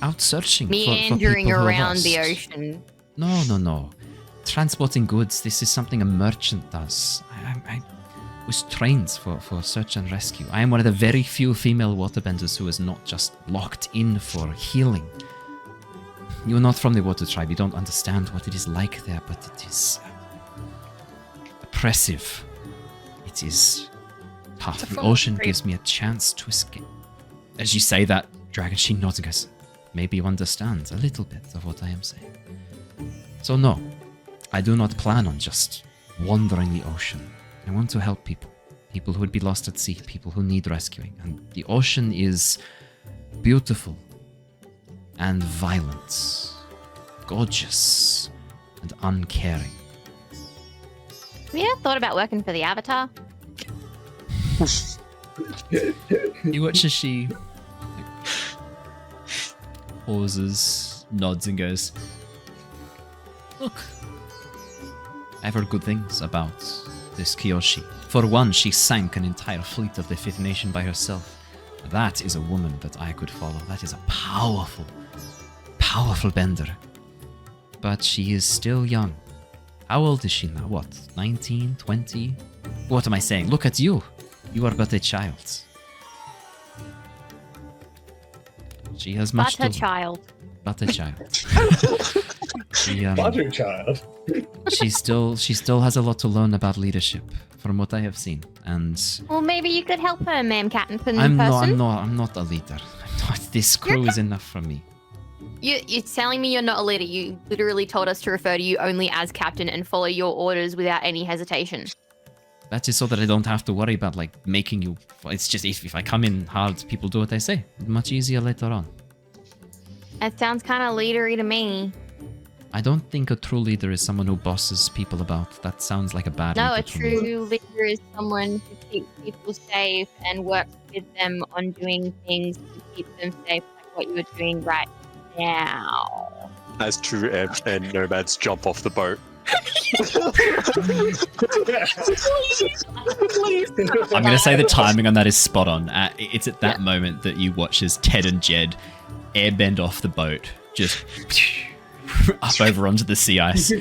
Out searching for meandering people who are around the lost. ocean. No. Transporting goods, this is something a merchant does. I was trained for search and rescue. I am one of the very few female waterbenders who is not just locked in for healing. You're not from the water tribe, you don't understand what it is like there, but it is oppressive. It is tough. It's a The form of ocean rape. gives me a chance to escape. As you say that, Dragon, she nods and goes, maybe you understand a little bit of what I am saying. So no, I do not plan on just wandering the ocean. I want to help people who would be lost at sea, people who need rescuing. And the ocean is beautiful and violent, gorgeous and uncaring. Have you ever thought about working for the Avatar? You watch as she pauses, nods and goes, look, I've heard good things about this Kyoshi. For one, she sank an entire fleet of the Fifth Nation by herself. That is a woman that I could follow. That is a powerful, powerful bender. But she is still young. How old is she now? What, 19, 20? What am I saying? Look at you. You are but a child. She has much But a to... child. But a child. She, Butter child. she still has a lot to learn about leadership, from what I have seen. And Well, maybe you could help her, ma'am, Captain person. I'm not a leader. I'm not, this crew is enough for me. You're telling me you're not a leader. You literally told us to refer to you only as captain and follow your orders without any hesitation. That is so that I don't have to worry about like making you. It's just if I come in hard, people do what I say. Much easier later on. That sounds kind of leadery to me. I don't think a true leader is someone who bosses people about. That sounds like a bad No, leader a to me. true leader is someone who keeps people safe and works with them on doing things to keep them safe, like what you are doing right now. As true and nomads jump off the boat. I'm going to say the timing on that is spot on. It's at that moment that you watch as Ted and Jedd airbend off the boat, just up over onto the sea ice.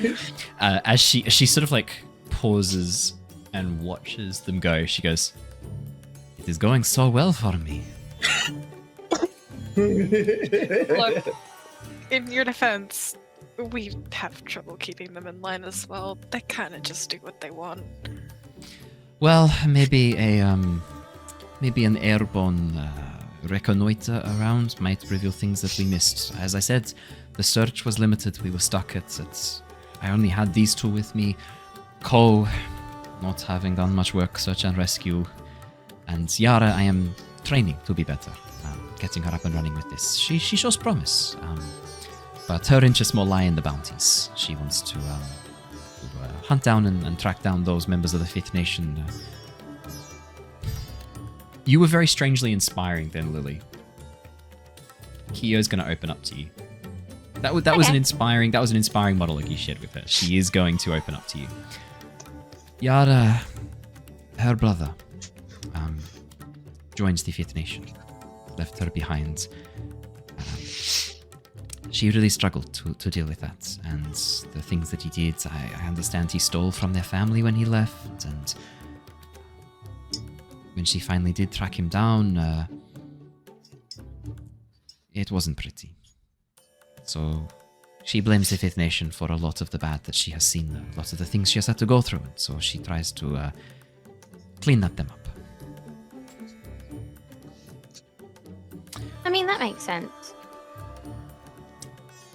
As she sort of like pauses and watches them go, she goes, "It is going so well for me." Look, in your defense, we have trouble keeping them in line as well. They kind of just do what they want. Well, maybe an airborne reconnoiter around might reveal things that we missed. As I said, the search was limited. We were stuck at I only had these two with me. Ko, not having done much work, search and rescue. And Yara, I am training to be better. Getting her up and running with this. She shows promise. But her interests more lie in the bounties. She wants to hunt down and track down those members of the Fifth Nation. You were very strangely inspiring then, Lilly. Kyo's going to open up to you. That was an inspiring monologue you shared with her. She is going to open up to you. Yara, her brother, joins the Fifth Nation. Left her behind. She really struggled to deal with that, and the things that he did, I understand he stole from their family when he left, and when she finally did track him down, it wasn't pretty. So she blames the Fifth Nation for a lot of the bad that she has seen, a lot of the things she has had to go through, and so she tries to clean them up. I mean, that makes sense.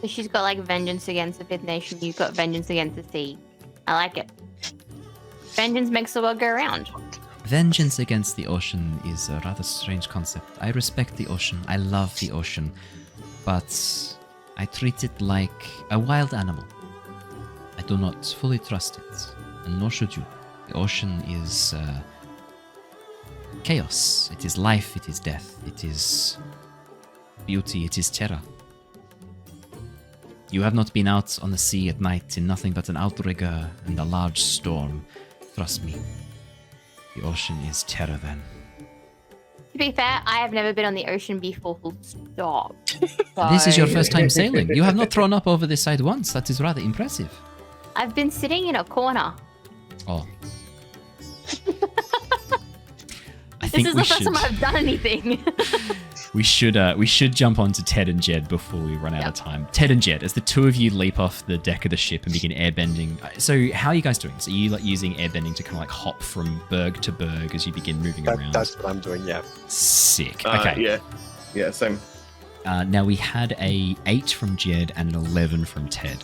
So she's got like vengeance against the Fifth Nation, you've got vengeance against the sea. I like it. vengeance makes the world go round. Vengeance against the ocean is a rather strange concept. I respect the ocean. I love the ocean. But I treat it like a wild animal. I do not fully trust it. And nor should you. The ocean is chaos. It is life. It is death. It is beauty. It is terror. You have not been out on the sea at night in nothing but an outrigger and a large storm. Trust me. The ocean is terror then. To be fair, I have never been on the ocean before. Full stop. This is your So- first time sailing. You have not thrown up over this side once. That is rather impressive. I've been sitting in a corner. Oh. I This think is we the first should time I've done anything. we should jump on to Ted and Jedd before we run out of time. Ted and Jedd, as the two of you leap off the deck of the ship and begin airbending. So how are you guys doing? So are you like using airbending to kind of like hop from berg to berg as you begin moving around? That's what I'm doing, yeah. Sick. Okay. Yeah, same. Now we had a 8 from Jedd and an 11 from Ted.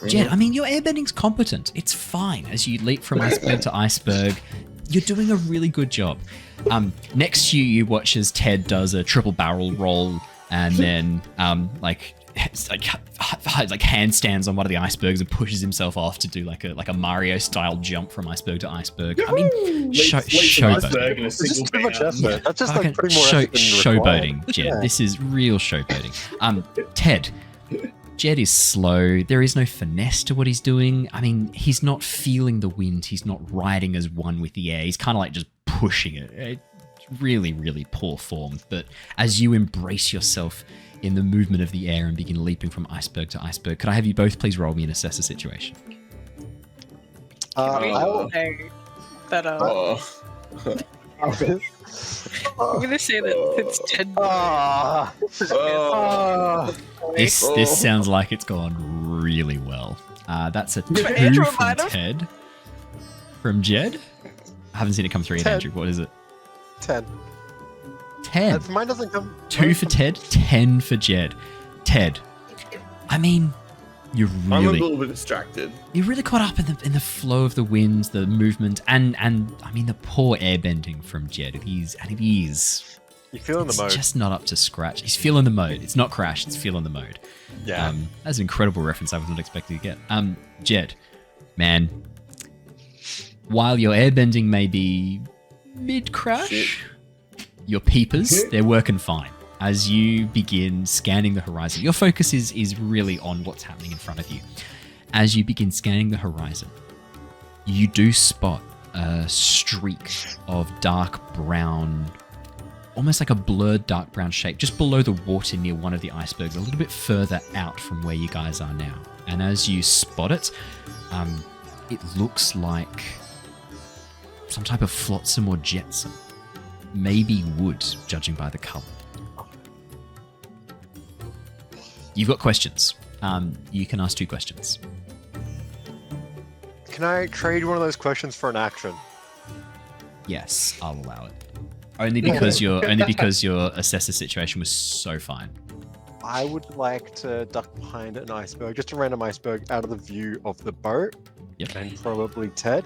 Jedd, I mean, your airbending's competent. It's fine. As you leap from iceberg to iceberg, you're doing a really good job. Next to you, you watch as Ted does a triple barrel roll and then like handstands on one of the icebergs and pushes himself off to do like a Mario style jump from iceberg to iceberg. I mean, showboating. In a It's just single too much bound. effort. That's just Fucking like putting more effort than showboating, required. Jedd. Yeah. This is real showboating. Ted, Jedd is slow. There is no finesse to what he's doing. I mean, he's not feeling the wind. He's not riding as one with the air. He's kind of like just pushing it. It's really, really poor form. But as you embrace yourself in the movement of the air and begin leaping from iceberg to iceberg, could I have you both please roll me an assess the situation? I will- Say that Oh. I'm gonna say that it's Ted. Ah. Oh. This sounds like it's gone really well. That's a 2 Andrew from might have. Ted. From Jedd? I haven't seen it come through yet, 10. Andrew. What is it? 10. 10. Mine doesn't come. 2 for Ted, 10 for Jedd. Ted, I mean, you're I'm a really little bit distracted. caught up in the flow of the winds, the movement, and I mean the poor airbending from Jedd. He's You feeling the it's mode? just not up to scratch. He's feeling the mode. It's not crash. It's feeling the mode. Yeah. That's an incredible reference I was not expecting to get. Jedd, man, while your airbending may be mid-crash, your peepers, they're working fine. As you begin scanning the horizon, your focus is really on what's happening in front of you. As you begin scanning the horizon, you do spot a streak of dark brown, almost like a blurred dark brown shape just below the water near one of the icebergs, a little bit further out from where you guys are now. And as you spot it, it looks like some type of flotsam or jetsam. Maybe wood, judging by the color. You've got questions. You can ask 2 questions. Can I trade one of those questions for an action? Yes, I'll allow it. Only because your assessor situation was so fine. I would like to duck behind an iceberg, just a random iceberg, out of the view of the boat, Yep. and probably Ted,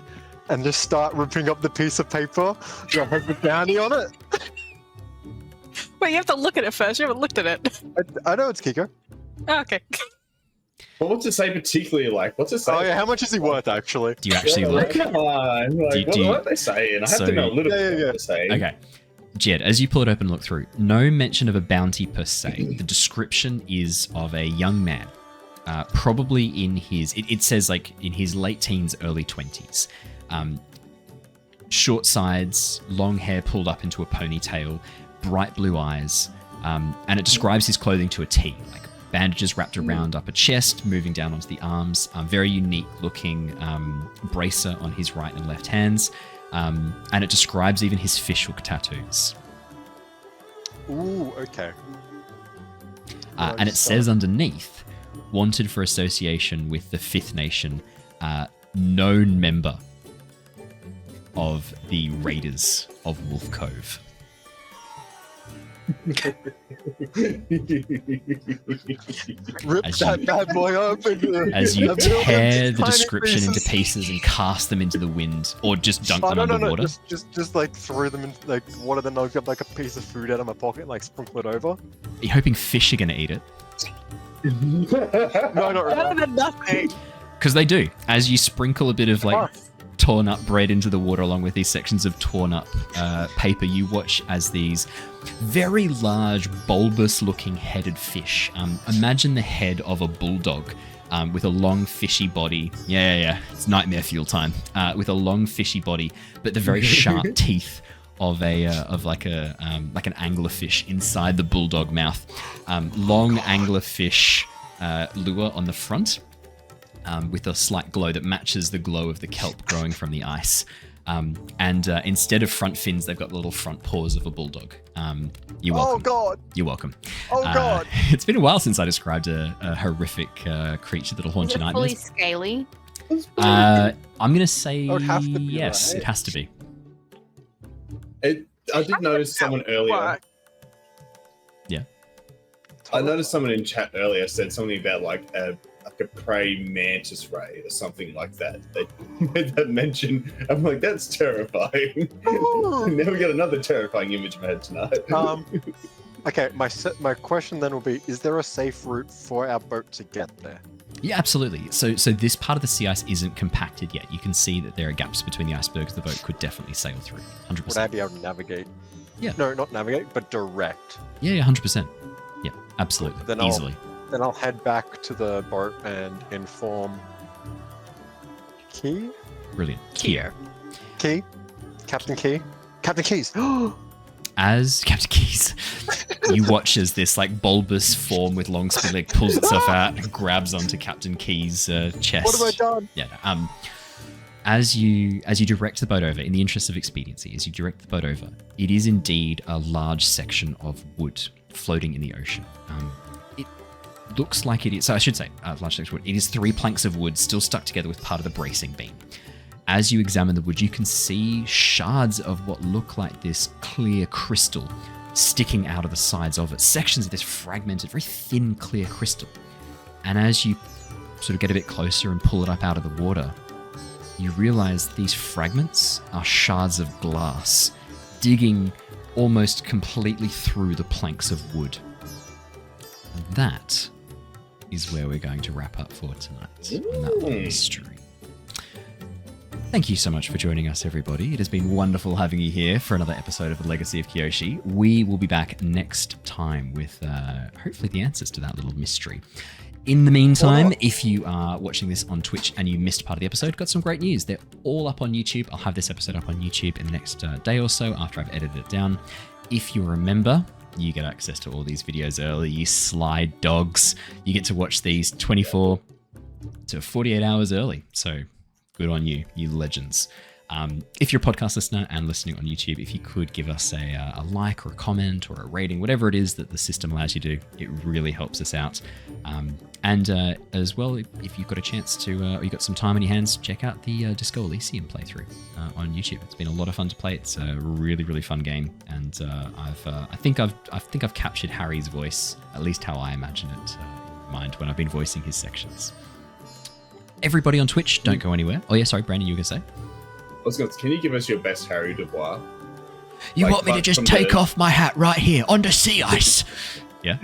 and just start ripping up the piece of paper that has the bounty on it. Wait, you have to look at it first. You haven't looked at it. I know it's Keeko. Oh, okay. Well, what's it say particularly? Like, what's it say? Oh yeah, how much is he worth actually? Do you actually Yeah, look? Come on. Like, Do you- what are they saying? I have so- to know a little Yeah, bit yeah, what they're saying. Okay. Jedd, as you pull it open and look through, no mention of a bounty per se. The description is of a young man, probably in his, it says like in his late teens, early 20s. Short sides, long hair pulled up into a ponytail, bright blue eyes, and it describes his clothing to a T, like bandages wrapped around upper chest, moving down onto the arms, very unique looking bracer on his right and left hands. And it describes even his fishhook tattoos. Ooh, okay. And it says underneath, wanted for association with the Fifth Nation, known member of the Raiders of Wolf Cove. Rip As that you- bad boy open. As you I've built tear the tiny description into pieces. pieces and cast them into the wind, or just dunk Oh, them no, underwater. just like throw them in like water, then I'll get like a piece of food out of my pocket, and, like sprinkle it over. Are you hoping fish are going to eat it? No, not Better really. than nothing. Because they do. As you sprinkle a bit of like Oh. torn up bread into the water along with these sections of torn up paper, you watch as these very large, bulbous looking headed fish. Imagine the head of a bulldog with a long fishy body. Yeah. It's nightmare fuel time. With a long fishy body, but the very sharp teeth of an anglerfish inside the bulldog mouth. Long anglerfish lure on the front. With a slight glow that matches the glow of the kelp growing from the ice. Instead of front fins, they've got the little front paws of a bulldog. You're welcome. Oh god! You're welcome. Oh god! It's been a while since I described a horrific creature that'll haunt Is your it fully nightmares. scaly? I'm going to say Oh, it'd have to be, yes, right? it has to be. I did notice someone earlier. What? I noticed someone in chat earlier said something about like a prey mantis ray or something like that. They made that mention. I'm like, that's terrifying. Now we got another terrifying image in my head tonight. Okay, my question then will be: is there a safe route for our boat to get there? Yeah, absolutely. So this part of the sea ice isn't compacted yet. You can see that there are gaps between the icebergs the boat could definitely sail through. 100%. Would I be able to navigate? Yeah. No, not navigate, but direct. Yeah, 100%. Yeah, absolutely. Then I'll- Easily. Then I'll head back to the boat and inform Key? Brilliant. Here. Key? Captain Key? Captain Keys! As Captain Keys, you watch as this like bulbous form with long spin leg pulls itself out and grabs onto Captain Keys' chest. What have I done? Yeah. As you direct the boat over, in the interest of expediency, as you direct the boat over, it is indeed a large section of wood floating in the ocean. It looks like it is. So I should say, large section of wood. It is 3 planks of wood still stuck together with part of the bracing beam. As you examine the wood, you can see shards of what look like this clear crystal sticking out of the sides of it. Sections of this fragmented, very thin, clear crystal. And as you sort of get a bit closer and pull it up out of the water, you realize these fragments are shards of glass digging almost completely through the planks of wood. And that is where we're going to wrap up for tonight on that little mystery. Thank you so much for joining us, everybody. It has been wonderful having you here for another episode of The Legacy of Kyoshi. We will be back next time with hopefully the answers to that little mystery. In the meantime, if you are watching this on Twitch and you missed part of the episode, got some great news. They're all up on YouTube. I'll have this episode up on YouTube in the next day or so after I've edited it down. If you're a member, you get access to all these videos early. You slide dogs. You get to watch these 24 to 48 hours early. So good on you, you legends. If you're a podcast listener and listening on YouTube, if you could give us a like or a comment or a rating, whatever it is that the system allows you to do, it really helps us out. And as well, if you've got a chance to, or you've got some time on your hands, check out the Disco Elysium playthrough on YouTube. It's been a lot of fun to play. It's a really, really fun game, and I think I've captured Harry's voice, at least how I imagine it in mind when I've been voicing his sections. Everybody on Twitch, don't go anywhere. Oh yeah, sorry, Brandon, you were gonna say? Can you give us your best Harry Devoir? You Like, want me to but just from take the- off my hat right here on the sea ice? Yeah,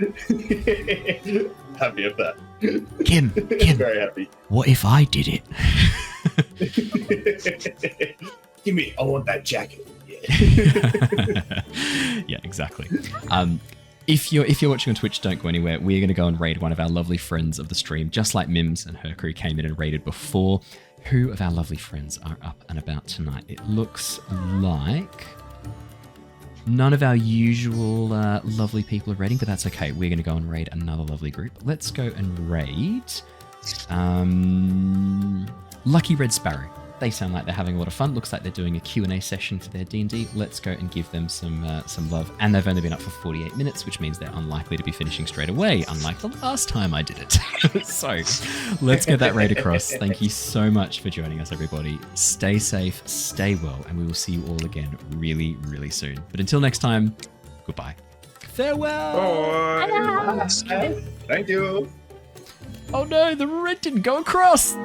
Happy of that. Kim, Very happy. what if I did it? Give me, I want that jacket. Yeah, exactly. If you're watching on Twitch, don't go anywhere. We're going to go and raid one of our lovely friends of the stream, just like Mims and her crew came in and raided before. Who of our lovely friends are up and about tonight? It looks like none of our usual lovely people are raiding, but that's okay. We're going to go and raid another lovely group. Let's go and raid Lucky Red Sparrow. They sound like they're having a lot of fun. Looks like they're doing a Q&A session for their D&D. Let's go and give them some love. And they've only been up for 48 minutes, which means they're unlikely to be finishing straight away, unlike the last time I did it. So let's get that raid across. Thank you so much for joining us, everybody. Stay safe, stay well, and we will see you all again really, really soon. But until next time, goodbye. Farewell. Thank you. Oh no, the red didn't go across.